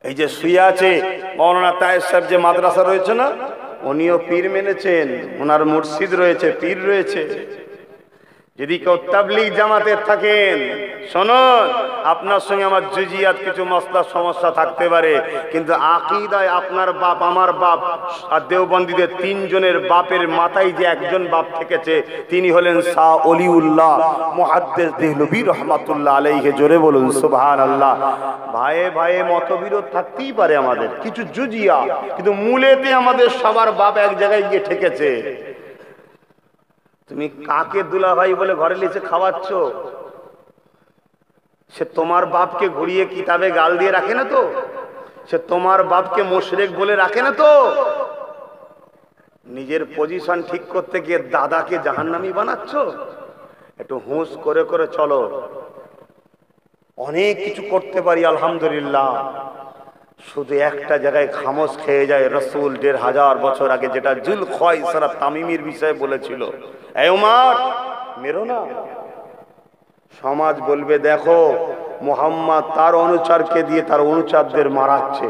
এই যে শুয়ে আছে মাওলানা তায়েব সাহেব, যে মাদ্রাসা রয়েছে না, উনিও পীর মেনেছেন। ওনার মুর্শিদ রয়েছে, পীর রয়েছে। যদি কেউ তাবলীগ জামাতের থাকেন, শুনুন, আপনার সঙ্গে আমার জুজিয়াত কিছু মসলা সমস্যা থাকতে পারে, কিন্তু আকীদায় আপনার বাপ আমার বাপ আর দেওবন্দীদের 3 জনের বাপের মাথায় যে একজন বাপ থেকেছে, তিনি হলেন শাহ ওলিউল্লাহ মুহাদ্দিস দেহলভী রাহমাতুল্লাহ আলাইহি। জোরে বলুন সুবহানাল্লাহ। ভাইয়ে ভাইয়ে মতবিরোধ থাকতেই পারে আমাদের, কিছু জুজিয়া, কিন্তু মূলেতে আমাদের সবার বাপ এক জায়গায় গিয়ে ঠেকেছে। তুমি কাকে দুলা ভাই বলে ঘরে লিখে খাওয়াচ্ছ? সে তোমার বাপকে ঘুরিয়ে কিতাবে গাল দিয়ে রাখে না তো? সে তোমার বাপকে মুশরিক বলে রাখে না তো? নিজের পজিশন ঠিক করতে গিয়ে দাদাকে জাহান্নামী বানাচ্ছ। একটু হুঁশ করে করে চলো। অনেক কিছু করতে পারি আলহামদুলিল্লাহ, শুধু একটা জায়গায় খামোশ খেয়ে যায়। রাসূল 1500 বছর আগে যেটা জুলখায়সারা তামিমির বিষয়ে বলেছিল, এই উমর মেরো না। সমাজ বলবে দেখো মুহাম্মদ তার অনুচরকে দিয়ে তার অনুচরদের মারাচ্ছে।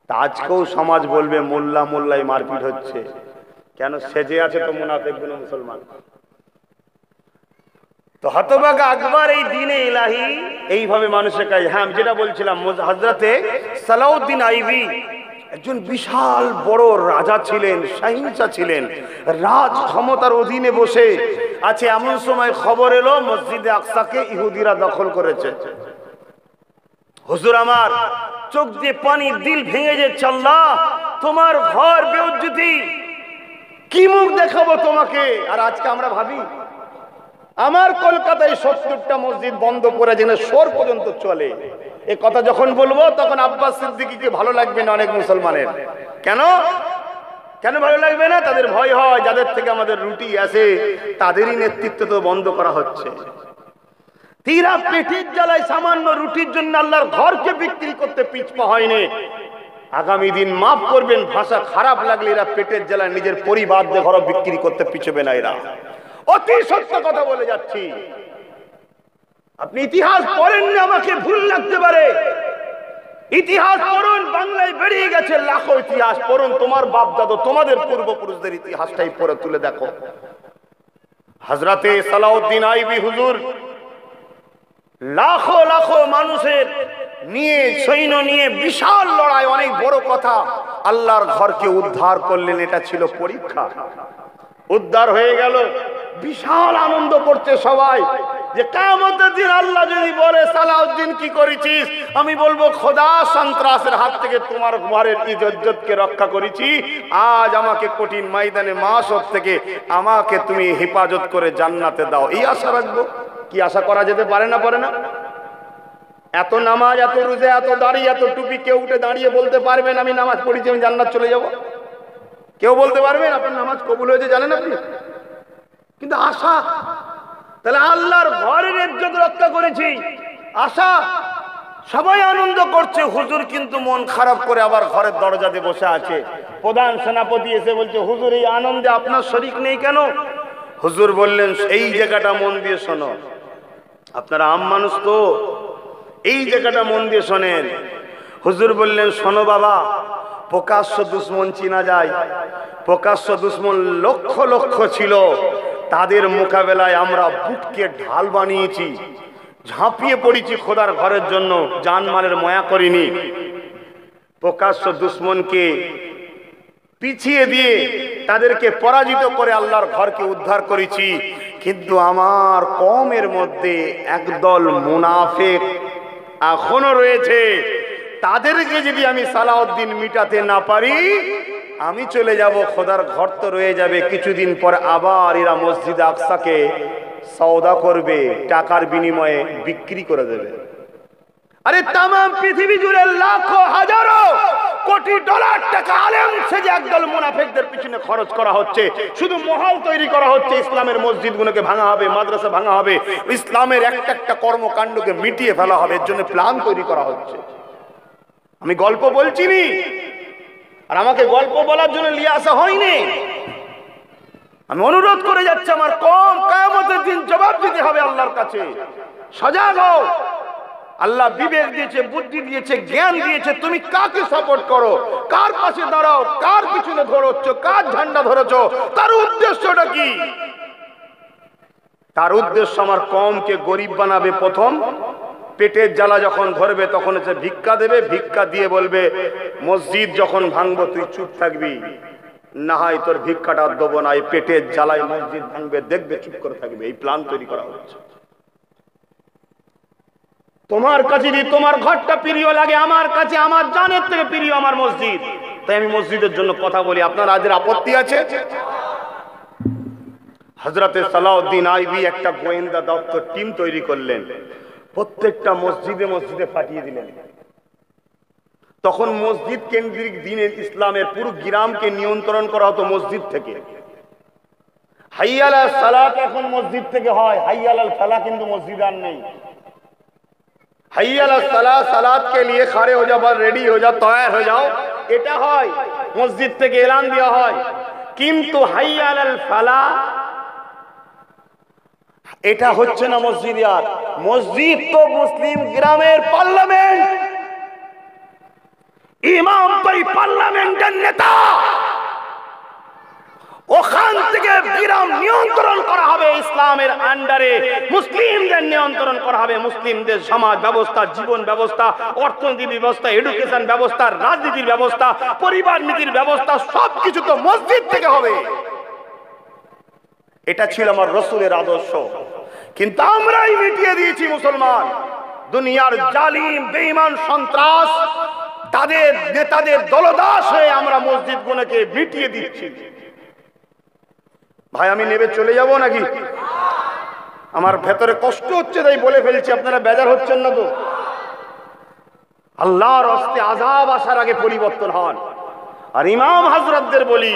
আজকেও সমাজ বলবে মোল্লা মোল্লাই মারপিট হচ্ছে। কেন? সেজে আছে তো মুনাফিক গুলো মুসলমান। তো হতভাগা আকবর এই দ্বীনে ইলাহি এইভাবে মানুষের কাছে। হ্যাঁ, আমি যেটা বলছিলাম, হযরতে সালাউদ্দিন আইবি একজন বিশাল বড় রাজা ছিলেন, শাহিনশা ছিলেন, রাজ ক্ষমতার অধীনে বসে আছে। এমন সময় খবর এলো মসজিদে আকসাকে ইহুদিরা দখল করেছে। হুজুর আমার চোখ দিয়ে পানি, দিল ভেঙে যাচ্ছে। আল্লাহ, তোমার ঘর বেউজ্জতি, কি মুখ দেখাবো তোমাকে? আর আজকে আমরা ভাবি আমার কলকাতায় 70টা মসজিদ বন্ধ করে জেনে শোর পর্যন্ত চলে। এ কথা যখন বলবো তখন আব্বাস সিদ্দিকীকে ভালো লাগবে না অনেক মুসলমানের। কেন কেন ভালো লাগবে না? তাদের ভয় হয় যাদের থেকে আমাদের রুটি আসে তাদেরই নেতৃত্ব তো বন্ধ করা হচ্ছে। এরা পেটের জ্বালায় সামান্য রুটির জন্য আল্লাহর ঘরকে বিক্রি করতে পিছপা হয়নি। আগামী দিন মাফ করবেন, ভাষা খারাপ লাগলে এরা পেটের জ্বালায় নিজের পরিবার দিয়ে ঘর বিক্রি করতে পিছবে না। এরা অতি সত্য কথা বলে যাচ্ছি। আপনি ইতিহাস পড়েননি, আমাকে ভুল লাগতে পারে। ইতিহাস পড়ুন, বাংলায় বেরিয়ে গেছে লাখো ইতিহাস পড়ুন। তোমার বাপ দাদু, তোমাদের পূর্বপুরুষদের ইতিহাসটাই পড়ে তুলে দেখো। হযরতে সালাউদ্দিন আইবি হুজুর লাখো লাখো মানুষের নিয়ে, সৈন্য নিয়ে বিশাল লড়াই, অনেক বড় কথা, আল্লাহর ঘরকে উদ্ধার করলেন। এটা ছিল পরীক্ষা। উদ্ধার হয়ে গেল, বিশাল আনন্দ করছে সবাই যে কিয়ামতের দিন আল্লাহ যদি বলে সালাউদ্দিন কি করেছিস, আমি বলবো খোদা সন্ত্রাসের হাত থেকে তোমার ঘরের ইজ্জতকে রক্ষা করেছি। আজ আমাকে কঠিন ময়দানে মাশর থেকে আমাকে তুমি হেফাজত করে জান্নাতে দাও, এই আশা রাখবো। কি আশা করা যেতে পারে না? পারে না? এত নামাজ, এত রোজা, এত দাড়ি, এত টুপি, কেউ উঠে দাঁড়িয়ে বলতে পারবেন আমি নামাজ পড়েছি, আমি জান্নাত চলে যাব? কেউ বলতে পারবেন আপনার নামাজ কবুল হয়েছে? জানেন আপনি? কিন্তু আশা, তাহলে আল্লাহর ঘরের ইজ্জত রক্ষা করেছি, আশা। সবাই আনন্দ করছে, হুজুর কিন্তু মন খারাপ করে আবার ঘরের দরজাতে বসে আছে। প্রধান সেনাপতি এসে বলছে, হুজুর এই আনন্দে আপনার শরীক নেই কেন? হুজুর বললেন, এই জায়গাটা মন দিয়ে শোনো, আপনারা আম মানুষ তো, এই জায়গাটা মন দিয়ে শোনেন। হুজুর বললেন, শোনো বাবা, প্রকাশ্য দুশ্মন চিনা যায়। প্রকাশ্য দুশ্মন লক্ষ লক্ষ ছিল, তাদের মোকাবেলায় আমরা বুককে ঢাল বানিয়েছি, ঝাঁপিয়ে পড়েছি খোদার ঘরের জন্য, জানমালের মায়া করিনি। প্রকাশ্য দুশ্মনকে পিছিয়ে দিয়ে তাদেরকে পরাজিত করে আল্লাহর ঘরকে উদ্ধার করেছি। কিন্তু আমার কওমের মধ্যে একদল মুনাফিক এখনো রয়েছে, তাদেরকে যদি আমি সালাউদ্দিন মিটাতে না পারি, আমি চলে যাব, খোদার ঘর তো রয়ে যাবে। কিছুদিন পর আবার এরা মসজিদে আকসাকে সওদা করবে, টাকার বিনিময়ে বিক্রি করে দেবে। আরে তাম পৃথিবী জুড়ে লাখো হাজারো কোটি ডলার টাকা আলেম সেজে একদল মুনাফিকদের পিছনে খরচ করা হচ্ছে। শুধু মহল তৈরি করা হচ্ছে, ইসলামের মসজিদগুলোকে ভাঙা হবে, মাদ্রাসা ভাঙা হবে, ইসলামের একটা একটা কর্মকাণ্ডকে মিটিয়ে ফেলা হবে, এর জন্য প্ল্যান তৈরি করা হচ্ছে। আমি গল্প বলছি নি, আর আমাকে গল্প বলার জন্য নিয়ে আসা হয়নি। আমি অনুরোধ করে যাচ্ছি, আমার কওম কিয়ামতের দিন জবাব দিতে হবে আল্লাহর কাছে। সজাগ হও। আল্লাহ বিবেক দিয়েছে, বুদ্ধি দিয়েছে, জ্ঞান দিয়েছে, তুমি কাকে সাপোর্ট করো, কার পাশে দাঁড়াও, কার পিছনে ধরছ, কার ঝান্ডা ধরেছ, তার উদ্দেশ্যটা কি? তার উদ্দেশ্য আমার কওমকে গরিব বানাবে। প্রথম পেটের জ্বালা যখন ধরবে তখন হচ্ছে ভিক্ষা দেবে, ভিক্ষা দিয়ে বলবে মসজিদ যখন ভাঙবো তুই চুপ থাকবি, না হয় তোর ভিক্ষাটা দেবো না। এই পেটের জ্বালায় মসজিদ ভাঙবে, দেখবে চুপ করে থাকবে। এই প্ল্যান তৈরি করা হচ্ছে। তোমার কাছে যদি তোমার ঘরটা প্রিয় লাগে, আমার কাছে আমার জানের থেকে প্রিয় আমার মসজিদ, তাই আমি মসজিদের জন্য কথা বলি। আপনার আজের আপত্তি আছে? হযরতে সালাউদ্দিন আইবি একটা গোয়েন্দা দপ্তর টিম তৈরি করলেন, প্রত্যেকটা মসজিদে মসজিদে পাঠিয়ে দিলেন। তখন মসজিদ কেন্দ্রিক দ্বীনের ইসলামের পুরো গ্রামকে নিয়ন্ত্রণ করা হতো মসজিদ থেকে। হাইয়া আলাস সালাত এখন মসজিদ থেকে হয়, হাইয়া আলাল ফালাহ কিন্তু মসজিদ আর নেই। হাইয়া আলাস সালাত, সালাত के लिए खड़े हो जाओ, रेडी हो जाओ, तैयार हो जाओ, এটা হয় মসজিদ থেকে এলান দেওয়া হয়। কিন্তু হাইয়া আলাল ফালাহ এটা হচ্ছে না মসজিদ। আর মসজিদ তো মুসলিম গ্রামের পার্লামেন্ট, ইমাম তো পার্লামেন্টের নেতা, ওখান থেকে গ্রাম নিয়ন্ত্রণ করা হবে ইসলামের আন্ডারে, মুসলিমদের নিয়ন্ত্রণ করা হবে। মুসলিমদের সমাজ ব্যবস্থা, জীবন ব্যবস্থা, অর্থনীতি ব্যবস্থা, এডুকেশন ব্যবস্থা, রাজনীতির ব্যবস্থা, পরিবার নীতির ব্যবস্থা, সবকিছু তো মসজিদ থেকে হবে। এটা ছিল আমার রাসূলের আদর্শ। কিন্তু আমরাই মিটিয়ে দিয়েছি মুসলমান। দুনিয়ার জালিম বেঈমান সন্ত্রাস, তাদের নেতাদের দলদাস হয়ে আমরা মসজিদগুলোকে মিটিয়ে দিচ্ছি। ভাই আমি নেবে চলে যাব নাকি? আমার ভেতরে কষ্ট হচ্ছে তাই বলে ফেলছি, আপনারা বেজার হচ্ছেন না তো? আল্লাহর হস্তে আযাব আসার আগে পরিবর্তন হন। আর ইমাম হযরতদের বলি,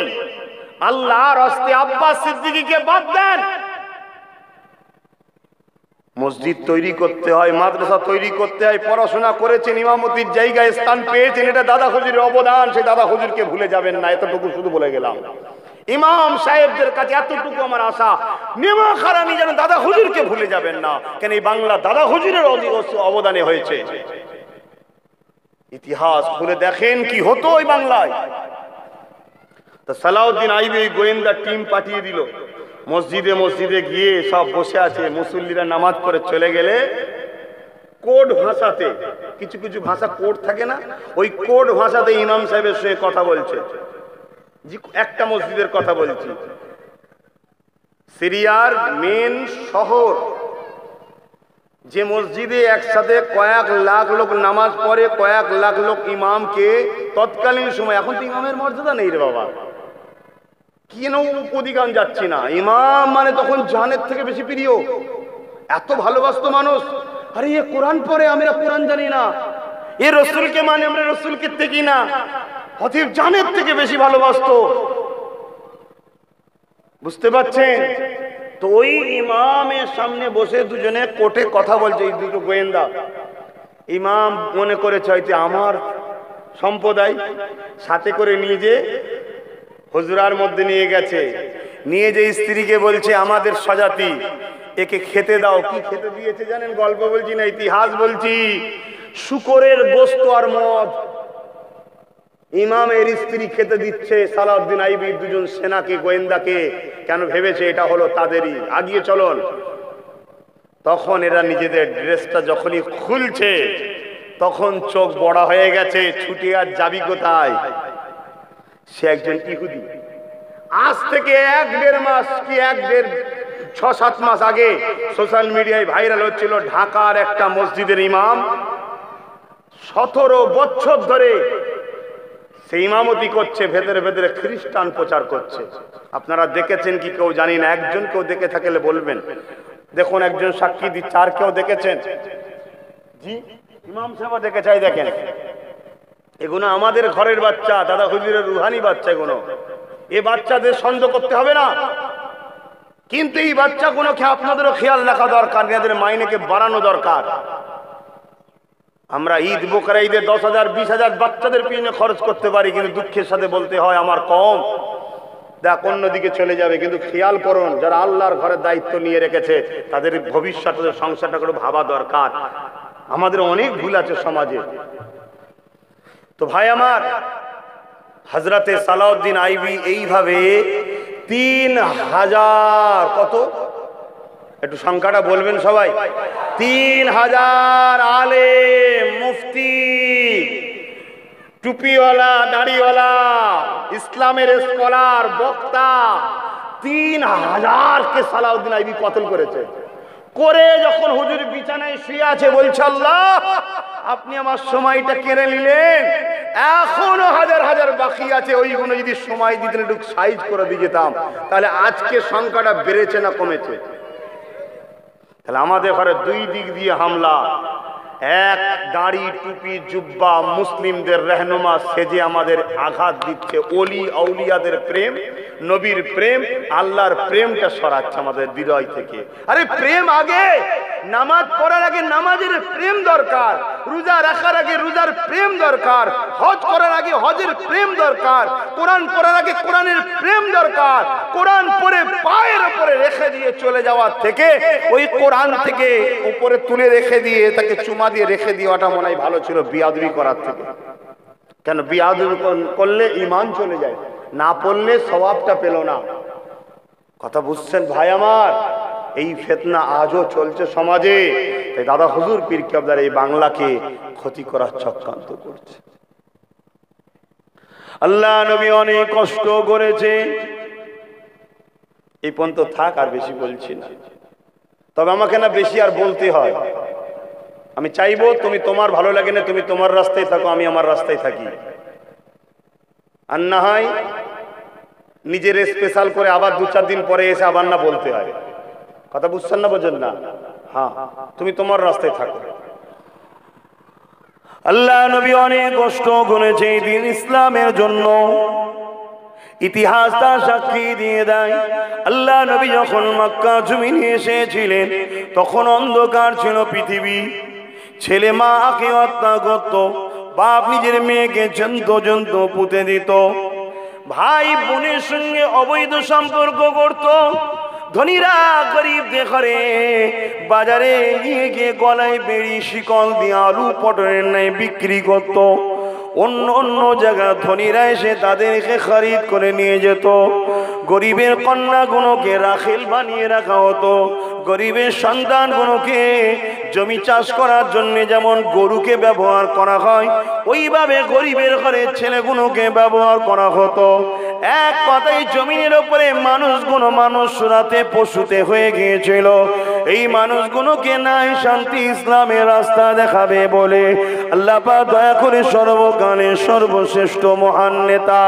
আল্লাহর হস্তে আব্বাস সিদ্দিকীকে বাদ দেন। মসজিদ তৈরি করতে হয়, মাদ্রাসা তৈরি করতে হয়, পড়াশোনা করেছেন, ইমামতির জায়গায় স্থান পেয়েছেন, এটা দাদা হুজুরের অবদান। সেই দাদা হুজুরকে ভুলে যাবেন না, এতটুকু শুধু বলে গেলাম। ইমাম সাহেবদের কাছে এতটুকু আমার আশা, নেমা খারামি যেন দাদা হুজুরকে ভুলে যাবেন না, কেন এই বাংলা দাদা হুজুরের অবদানে হয়েছে। ইতিহাস খুলে দেখেন কি হতো ওই বাংলায়। তো সালাউদ্দিন আইবি গোয়েন্দা টিম পাঠিয়ে দিল, মসজিদে মসজিদে গিয়ে সব বসে আছে, মুসল্লিরা নামাজ পড়ে চলে গেলে কোড ভাষাতে, কিছু কিছু ভাষা কোড থাকে না, ওই কোড ভাষাতে ইমাম সাহেবের সঙ্গে কথা বলছে। একটা মসজিদের কথা বলছি, সিরিয়ার মেন শহর, যে মসজিদে একসাথে কয়েক লাখ লোক নামাজ পড়ে, কয়েক লাখ লোক ইমামকে তৎকালীন সময়, এখন তো ইমামের মর্যাদা নেই রে বাবা, কেন উপদিগান যাচ্ছি না, ইমাম মানে তখন জানের থেকে বেশি প্রিয়, এত ভালোবাসতো মানুষ। আরে এ কোরআন পড়ে, আমরা কোরআন জানি না, এ রসুলকে মানে আমরা রসুলকে দেখি না, হতিব জানের থেকে বেশি ভালোবাসতো, বুঝতে পারছেন? তো ওই ইমামের সামনে বসে দুজনে কোর্টে কথা বলছে, এই দুটো গোয়েন্দা। ইমাম মনে করেছে হয়তো আমার সম্প্রদায়, সাথে করে নিয়ে যে হুজরার মধ্যে নিয়ে গেছে, নিয়ে যে স্ত্রীকে বলছে আমাদের স্বজাতি, একে খেতে দাও। কি খেতে দিয়েছে জানেন? গল্প বলছি না, ইতিহাস বলছি। শুকরের গোশত আর মদ ইমামের স্ত্রী খেতে দিচ্ছে সালাউদ্দিন আইবির দুজন সেনাকে, গোয়েন্দাকে। কেন? ভেবেছে এটা হলো তাদেরই, আগিয়ে চলন। তখন এরা নিজেদের ড্রেসটা যখনই খুলছে, তখন চোখ বড় হয়ে গেছে, ছুটি আর যাবি কোথায়? সে একজন ইহুদি। আজ থেকে 1-1.5 মাস কি 6-7 মাস আগে সোশ্যাল মিডিয়ায় ভাইরাল হচ্ছিল, ঢাকার একটা মসজিদের ইমাম 17 বছর ধরে সে ইমামতি করছে, ভেতরে ভেতরে খ্রিস্টান প্রচার করছে। আপনারা দেখেছেন কি কেউ জানি না, একজন কেউ দেখে থাকলে বলবেন। দেখুন, একজন সাক্ষী দিচ্ছে, আর কেউ দেখেছেন? জি, ইমাম সাহেব দেখেছে। দেখেন, এগুলো আমাদের ঘরের বাচ্চা, দাদা হুজুরের রুহানি বাচ্চা। এগুলো, এ বাচ্চাদের সন্দেহ করতে হবে না, কিন্তু এই বাচ্চাগুলোকে আপনাদেরও খেয়াল রাখা দরকার, এদের মাইনেকে বাড়ানো দরকার। আমরা ঈদ বকরা ঈদে 10,000 20,000 বাচ্চাদের পিছনে খরচ করতে পারি, কিন্তু দুঃখের সাথে বলতে হয় আমার কম, দেখ অন্যদিকে চলে যাবে। কিন্তু খেয়াল করুন, যারা আল্লাহর ঘরের দায়িত্ব নিয়ে রেখেছে তাদের ভবিষ্যতের সংসারটা করে ভাবা দরকার। আমাদের অনেক ভুল আছে সমাজে। তো ভাই আমার, হযরতে সালাউদ্দিন আইবি এইভাবে 3000, কত একটু সংখ্যাটা বলবেন সবাই, 3000 আলেম, মুফতি, টুপিওয়ালা, দাড়িওয়ালা, ইসলামের স্কলার, বক্তা, 3000কে সালাউদ্দিন আইবি কতল করেছে। করে যখন হুজুর বিছানায় শুয়ে আছে, বলছে আল্লাহ আপনি আমার সময়টা কেড়ে নিলেন, এখনো হাজার হাজার বাকি আছে, ওইগুলো যদি সময় দিতেন, একটু সাইজ করে দিয়ে যেতাম, তাহলে আজকে সংখ্যাটা বেড়েছে না কমেছে? তাহলে আমাদের ঘরে দুই দিক দিয়ে হামলা। এক, দাড়ি টুপি জুব্বা মুসলিমদের রহনুমা সেজে আমাদের আঘাত দিচ্ছে, ওলি আউলিয়াদের প্রেম, নবীর প্রেম, আল্লাহর প্রেমটা সরাচ্ছে আমাদের হৃদয় থেকে। আরে প্রেম আগে, নামাজ পড়ার আগে নামাজের প্রেম দরকার, রোজা রাখার আগে রোজার প্রেম দরকার, হজ করার আগে হজের প্রেম দরকার, কোরআন পড়ার আগে কোরআনের প্রেম দরকার। কোরআন পড়ে পায়ের উপরে রেখে দিয়ে চলে যাওয়ার থেকে ওই কোরআন থেকে উপরে তুলে রেখে দিয়ে তাকে চুমা দিয়ে রেখে দেওয়াটা মনে হয় ভালো ছিল বিয়াদবি করার থেকে। কেন? বিয়াদবি করলে ঈমান চলে যায়, না পড়লে সওয়াবটা পেল না। কথা বুঝছেন ভাই আমার? এই ফিতনা আজও চলছে সমাজে। তাই দাদা হুজুর পীর কেবলার এই বাংলাকে ক্ষতি করার চক্রান্ত করছে। আল্লাহ নবী অনেক কষ্ট করেছে। এই পর্যন্ত থাক, আর বেশি বলছি না। তবে আমাকে না বেশি আর বলতে হয়। আমি চাইবো তুমি তোমার ভালো লাগে না, তুমি তোমার রাস্তায় থাকো, আমি আমার রাস্তায় থাকি। আর না হয় নিজের স্পেশাল করে আবার 2-4 দিন পরে এসে আবার না বলতে হয়। কথা বুঝছেন না? বোঝেন না? হ্যাঁ, তুমি তোমার রাস্তায় থাকো। আল্লাহ নবী অনেক কষ্ট করেছে এই দিন ইসলামের জন্য। ইতিহাস তা সাক্ষী দিয়ে দেয় আল্লাহ নবী যখন মক্কা জমিনে এসেছিলেন তখন অন্ধকার ছিল পৃথিবী। ছেলে মাকে হত্যা করত, বাপ নিজের মেয়েকে জন্ত পুঁতে দিত, ভাই বোনের সঙ্গে অবৈধ সম্পর্ক করত, ধনীরা গরিবদের ঘরে বাজারে গিয়ে গলায় বেড়ি শিকল দিয়ে আলু পটলের ন্যায় বিক্রি করত। অন্য অন্য জায়গা ধনীরা এসে তাদেরকে খরিদ করে নিয়ে যেত। গরিবের কন্যাগুলোকে রাখেল বানিয়ে রাখা হতো। গরিবের সন্তানগুলোকে জমি চাষ করার জন্য যেমন গরুকে ব্যবহার করা হয়, ওইভাবে গরিবের ঘরের ছেলেগুলোকে ব্যবহার করা হতো। এক কথায় জমিনের উপরে মানুষগুলো মানুষ রাতে পশুতে হয়ে গিয়েছিল। এই মানুষগুলোকে নাই শান্তি ইসলামের রাস্তা দেখাবে বলে আল্লাহ পাক দয়া করে সর্বকালের সর্বশ্রেষ্ঠ মহান নেতা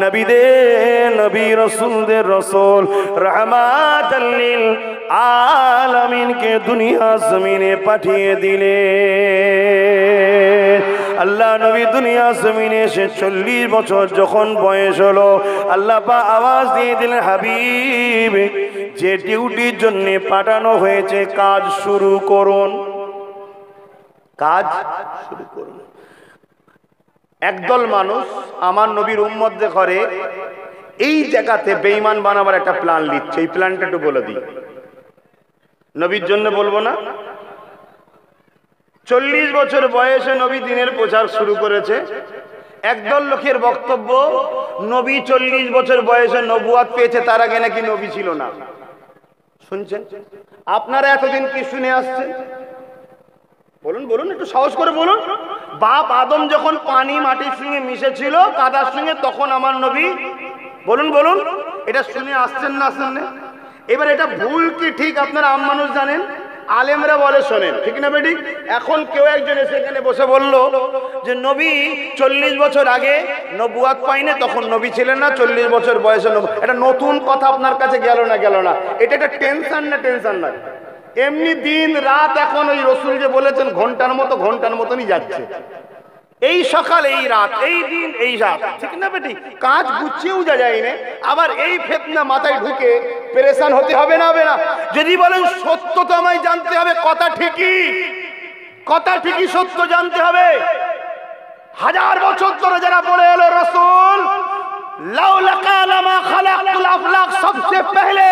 নবীদের নবী রাসূলদের রাসূল রাহমাতাল লিল আলামিনকে দুনিয়া জমিনে পাঠিয়ে দিলেন। আল্লাহ নবী দুনিয়া জমিনে এসে 40 বছর যখন বয়স হলো, আল্লাহ পাক আওয়াজ দিয়ে দিলেন, হাবিব যে ডিউটির জন্য পাঠানো হয়েছে কাজ শুরু করুন, কাজ শুরু করুন। একদল মানুষ আমার নবীর উম্মতদের ঘরে এই জায়গাতে বেঈমান বানাবার একটা প্ল্যান লিখছে। এই প্ল্যানটা একটু বলে দিই, নবীর জন্য বলবো না। 40 বছর বয়সে নবী দিনের প্রচার শুরু করেছে। একদল লোকের বক্তব্য, নবী 40 বছর বয়সে নবুয়াত পেয়েছে, তার আগে নাকি নবী ছিল না। শুনছেন আপনারা এতদিন কি শুনে আসছেন? বলুন বলুন, একটু সাহস করে বলুন। বাপ আদম যখন পানি মাটির সঙ্গে মিশেছিল কাদার সঙ্গে, তখন আমার নবী, বলুন বলুন, এটা শুনে আসছেন না আসছেন না? এবার এটা ভুল কি ঠিক আপনারা আম মানুষ জানেন, আলেমরা বলে শোনেন, ঠিক না বেটি? এখন কেউ একজন এসে এখানে বসে বলল যে নবী 40 বছর আগে নবুয়াত পাইনি, তখন নবী ছিলেন না, 40 বছর বয়সে এটা নতুন কথা আপনার কাছে গেল না এটা একটা টেনশন না? টেনশন না, এমনি দিন রাত এখন ওই রসুল যে বলেছেন ঘন্টার মতনই যাচ্ছে। এই সকাল এই রাত, এই দিন এই রাত, ঠিক না বেটি? কাজ গুছিয়েও যায় না, আবার এই ফিতনা মাথায় ঢুকে পেরেশান হতে হবে না? হবে না? যদি বলেন সত্য তো আমায় জানতে হবে, কথা ঠিকই সত্য জানতে হবে। 1000 বছর ধরে যারা বলে এলো রসুল লাউলা কালামা খালাকুল আফলাক, सबसे पहले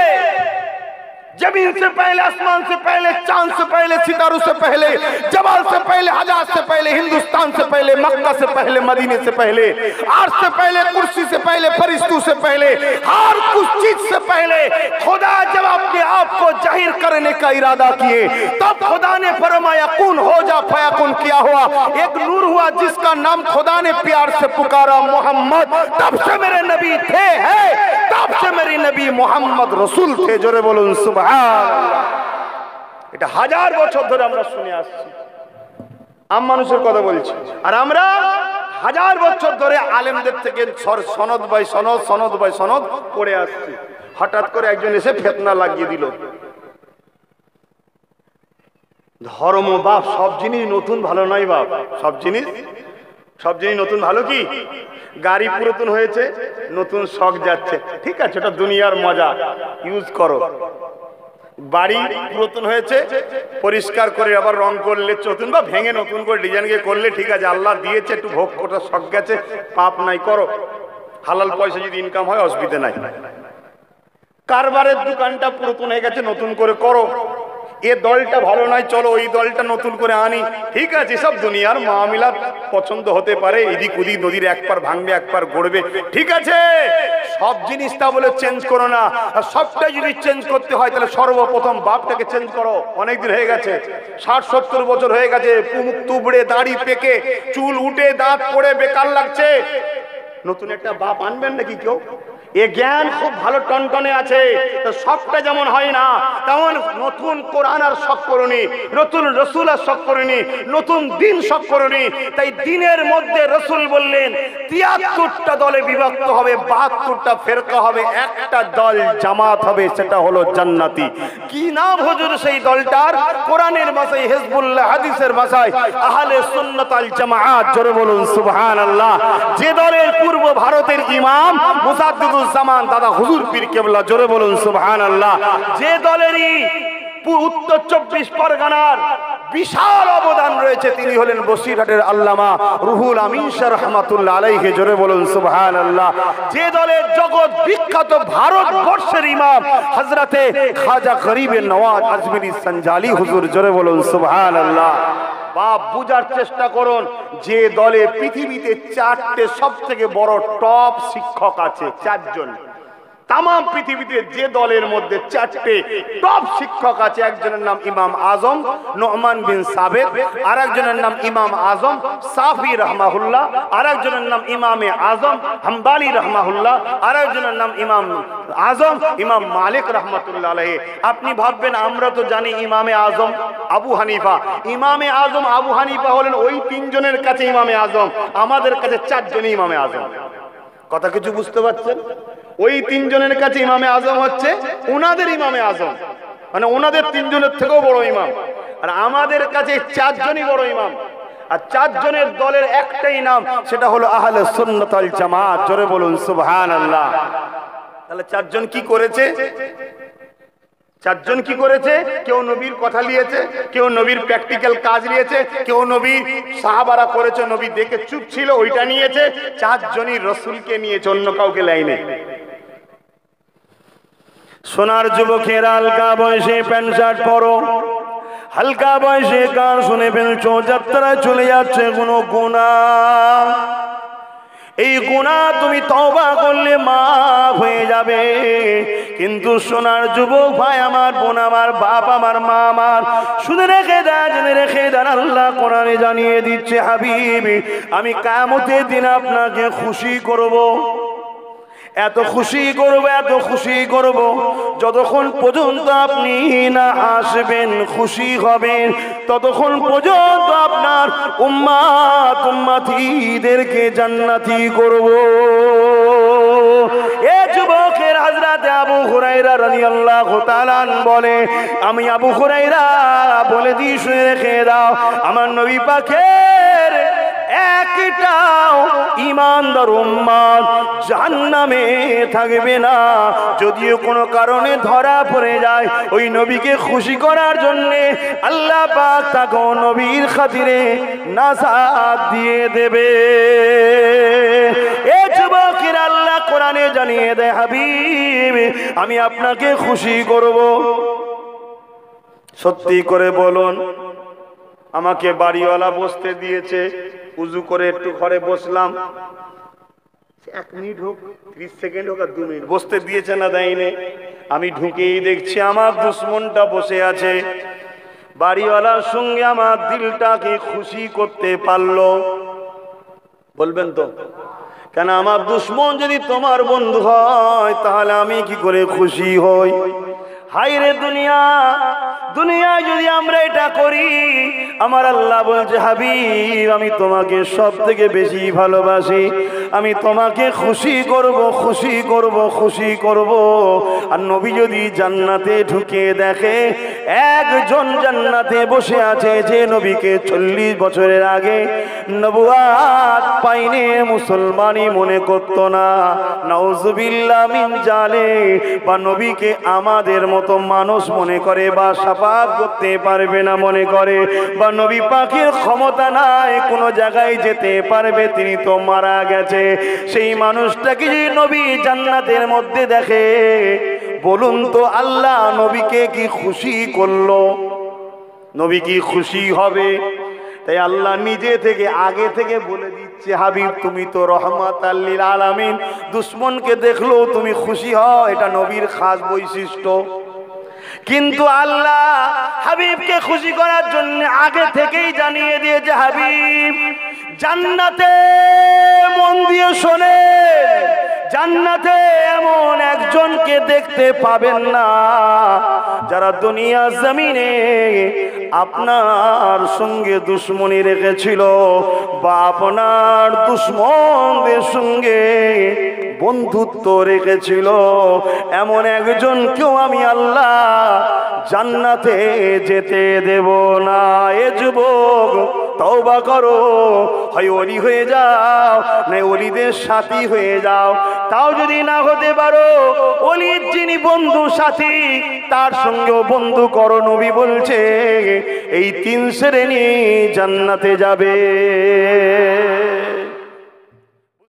जमीन से पहले, आसमान से पहले, चांद से पहले, सितारों से पहले, जबाल से पहले, हजाज से पहले, हिंदुस्तान से पहले, मक्का से पहले, मदीने से पहले, आर्श से पहले, कुर्सी से पहले, फरिश्तों से पहले, हर कुछ चीज से पहले खुदा जब अपने आप को जाहिर करने का इरादा किए तब खुदा ने फरमाया कुन हो जा फयाकुन, किया हुआ। एक नूर हुआ जिसका नाम खुदा ने प्यार से पुकारा मोहम्मद, तब से मेरे नबी थे, है तब से मेरे नबी मोहम्मद रसूल थे। जोरे बोलूं सुभान। এটা 1000 বছর ধরে আমরা শুনে আসছি, আম মানুষের কথা বলছি। আর আমরা 1000 বছর ধরে আলেমদের থেকে সনদ বাই সনদ পড়ে আসছি। হঠাৎ করে একজন এসে ফিতনা লাগিয়ে দিল। ধর্ম বাপ, সব জিনিস নতুন ভালো নয় বাপ, সব জিনিস নতুন ভালো কি? গাড়ি পুরাতন হয়েছে, নতুন শখ যাচ্ছে, ঠিক আছে, এটা দুনিয়ার মজা, ইউজ করো। বাড়ি পুরাতন হয়েছে, পরিষ্কার করে আবার রং করলে নতুন, বা ভেঙে নতুন করে ডিজাইন করলে ঠিক আছে, আল্লাহ দিয়েছে, একটু ভোগ করার শখ গেছে, পাপ নাই, করো। হালাল পয়সা যদি ইনকাম হয় অসুবিধা নাই। কারবারের দোকানটা পুরাতন হয়ে গেছে, নতুন করে করো। এ দলটা ভালো নয়, চলো ওই দলটা নতুন করে আনি, ঠিক আছে। সব দুনিয়ার মামলা পছন্দ হতে পারে, এদিক ওদিক নদীর এক পার ভাঙবে এক পার গড়বে, ঠিক আছে। সব জিনিসটা বলে চেঞ্জ করো না। আর সবটাই যদি চেঞ্জ করতে হয় তাহলে সর্বপ্রথম বাপটাকে চেঞ্জ করো। অনেকদিন হয়ে গেছে, 60-70 বছর হয়ে গেছে, মুখ তুবড়ে, দাড়ি পেকে, চুল উঠে, দাঁত পড়ে, বেকার লাগছে। নতুন একটা বাপ আনবেন নাকি কেউ? এ জ্ঞান খুব ভালো টনটনে আছে, সবটা যেমন হয় না তেমন নতুন কোরআন আর শখ করুনি, নতুন রসুল আর শখ করুনি, নতুন দিন শখ করুনি। তাই দিনের মধ্যে রসুল বললেন 73টা দলে বিভক্ত হবে, 72টা ফেরকা হবে, একটা দল জামাত হবে, সেটা হলো জান্নাতি। কি নাম হুজুর সেই দলটার? কোরআনের ভাষায় হিজবুল্লাহ, হাদিসের ভাষায় আহলে সুন্নাত আল জামাআত। জোরে বলুন সুবহানাল্লাহ। যে দলের পূর্ব ভারতের ইমাম মুজাদ্দিদুজ্জামান দাদা হুজুর পীর কেবলা, জোরে বলুন সুবহানাল্লাহ। যে দলেরই উত্তর 24 পরগনার বিশাল অবদান রয়েছে, তিনি হলেন বসিরহাটের আল্লামা রুহুল আমিন শাহ রহমাতুল্লাহ আলাইহি, জোরে বলুন সুবহানাল্লাহ। যে দলের জগৎ বিখ্যাত ভারতবর্ষের ইমাম হযরতে খাজা গরিবে নওয়াজ আজমিরি সঞ্জালি হুজুর, জোরে বলুন সুবহানাল্লাহ। বাপ বুঝার চেষ্টা করুন, যে দলে পৃথিবীতে 4টে সব থেকে বড় টপ শিক্ষক আছে, 4 জন তাম পৃথিবীতে যে দলের মধ্যে 4টে টপ শিক্ষক আছে, একজনের নাম ইমাম আজম নোমান বিন সাবেত, আর একজনের নাম ইমাম আজম সাফি রহমাহুল্লাহ, আর একজনের নাম ইমামে আজম হাম্বালি রহমাহুল্লাহ, আর একজনের নাম ইমাম আজম ইমাম মালিক রহমতুল্লাহ আলাইহি। আপনি ভাববেন আমরা তো জানি ইমামে আজম আবু হানিফা, ইমামে আজম আবু হানিফা হলেন ওই 3 জনের কাছে ইমামে আজম, আমাদের কাছে 4 জনই ইমামে আজম। কথা কিছু বুঝতে পারছেন? ওই 3 জনের কাছে ইমামে আজম হচ্ছে ওনাদের ইমামে আজম, মানে ওনাদের 3 জনের থেকেও বড় ইমাম, আর আমাদের কাছে 4 জনই বড় ইমাম। আর 4 জনের দলের একটাই নাম, সেটা হলো আহলে সুন্নাত ওয়াল জামাত, জোরে বলুন সুবহানাল্লাহ। তাহলে 4 জন কি করেছে? 4 জন কি করেছে? কেউ নবীর কথা নিয়েছে, কেউ নবীর প্র্যাকটিক্যাল কাজ নিয়েছে, কেউ নবীর সাহাবারা করেছে, নবী দেখে চুপ ছিল ওইটা নিয়েছে। 4 জনই রসুলকে নিয়েছে, অন্য কাউকে লাইনে। সোনার যুবকেরা, হালকা বয়সে প্যান্ট শার্ট পরো, হালকা বয়সে গান শুনে ফেলছো, যাত্রা চলে যাচ্ছে কোনো গুনাহ। এই গুনাহ তুমি তওবা করলে মাফ হয়ে যাবে। কিন্তু সোনার যুবক ভাই আমার, বোন আমার, বাপ আমার, মা আমার, শুনে রেখে দেন, জেনে রেখে দেন, আল্লাহ কোরআনে জানিয়ে দিচ্ছে, হাবিব আমি কিয়ামতের দিন আপনাকে খুশি করব, এত খুশি করব, এত খুশি করব, যতক্ষণ পর্যন্ত আপনি না আসবেন খুশি হবেন, ততক্ষণ পর্যন্ত আপনার উম্মাত উম্মতিদেরকে জান্নাতি করব। এ যুবকের হযরত আবু হুরায়রা রাদিয়াল্লাহু তাআলা বলে, আমি আবু হুরায়রা বলে দিই, শুনে রেখে দাও, আমার নবী পাকের একটাও ঈমানদার উম্মত জাহান্নামে থাকবে না। যদিও কোনো কারণে ধরা পড়ে যায়, ওই নবীকে খুশি করার জন্য আল্লাহ পাক তাকে নবীর খাতিরে নাজাত দিয়ে দেবে। এ যুবকের আল্লাহ কোরআনে জানিয়ে দেয়, হাবিব আমি আপনাকে খুশি করব। সত্যি করে বলুন, আমাকে বাড়িওয়ালা বসতে দিয়েছে, উজু করে একটু ঘরে বসলাম, 1 মিনিট হোক, 30 সেকেন্ড হোক আর 2 মিনিট বসতে দিয়েছে না দেয়নি, আমি ঢুকেই দেখছি আমার দুশ্মনটা বসে আছে। বাড়িওয়ালার সঙ্গে আমার দিলটাকে খুশি করতে পারলো? বলবেন তো? কেন আমার দুশ্মন যদি তোমার বন্ধু হয়, তাহলে আমি কি করে খুশি হই? হায় রে দুনিয়া, দুনিয়ায় যদি আমরা এটা করি, আমার আল্লাহ বলছে, হাবিব আমি তোমাকে সব থেকে বেশি ভালোবাসি, আমি তোমাকে খুশি করব, খুশি করব, খুশি করব। আর নবী যদি জান্নাতে ঢুকে দেখে একজন জান্নাতে বসে আছে, যে নবীকে 40 বছরের আগে নবুয়াত পাইনে মুসলমানই মনে করত না, নাউজুবিল্লাহ মিন জালে, বা নবীকে আমাদের মতো মানুষ মনে করে, বা শাফাত করতে পারবে না মনে করে, বা নবী পাকের ক্ষমতা নাই কোনো জায়গায় যেতে পারবে, তিনি তো মারা গেছে, সেই মানুষটাকে যে নবী জান্নাতের মধ্যে দেখে, বলুন তো আল্লাহ নবীকে কি খুশি করলো? নবী কি খুশি হবে? তাই আল্লাহ নিজে থেকে আগে থেকে বলে দিচ্ছে, হাবিব তুমি তো রহমাতাল লিল আলামিন, দুশ্মনকে দেখলেও তুমি খুশি হও, এটা নবীর খাস বৈশিষ্ট্য। কিন্তু আল্লাহ হাবিবকে খুশি করার জন্য আগে থেকেই জানিয়ে দিয়েছে, হাবিব জান্নাতে, মন দিয়ে শোনে, জান্নাতে এমন একজনকে দেখতে পাবেন না যারা দুনিয়া জমিনে আপনার সঙ্গে দুশ্মনী রেখেছিল, বা আপনার দুশ্মনদের সঙ্গে বন্ধুত্ব রেখেছিল, এমন একজনকেও আমি আল্লাহ জান্নাতে যেতে দেব না। এ যুবক তওবা করো, হয় ওলি হয়ে যাও না ওলিদের সাথী হয়ে যাও। তাও যদি না হতে পারো, ওলির যিনি বন্ধু সাথী তার সঙ্গেও বন্ধু করো। নবী বলছে এই 3 শ্রেণী জান্নাতে যাবে।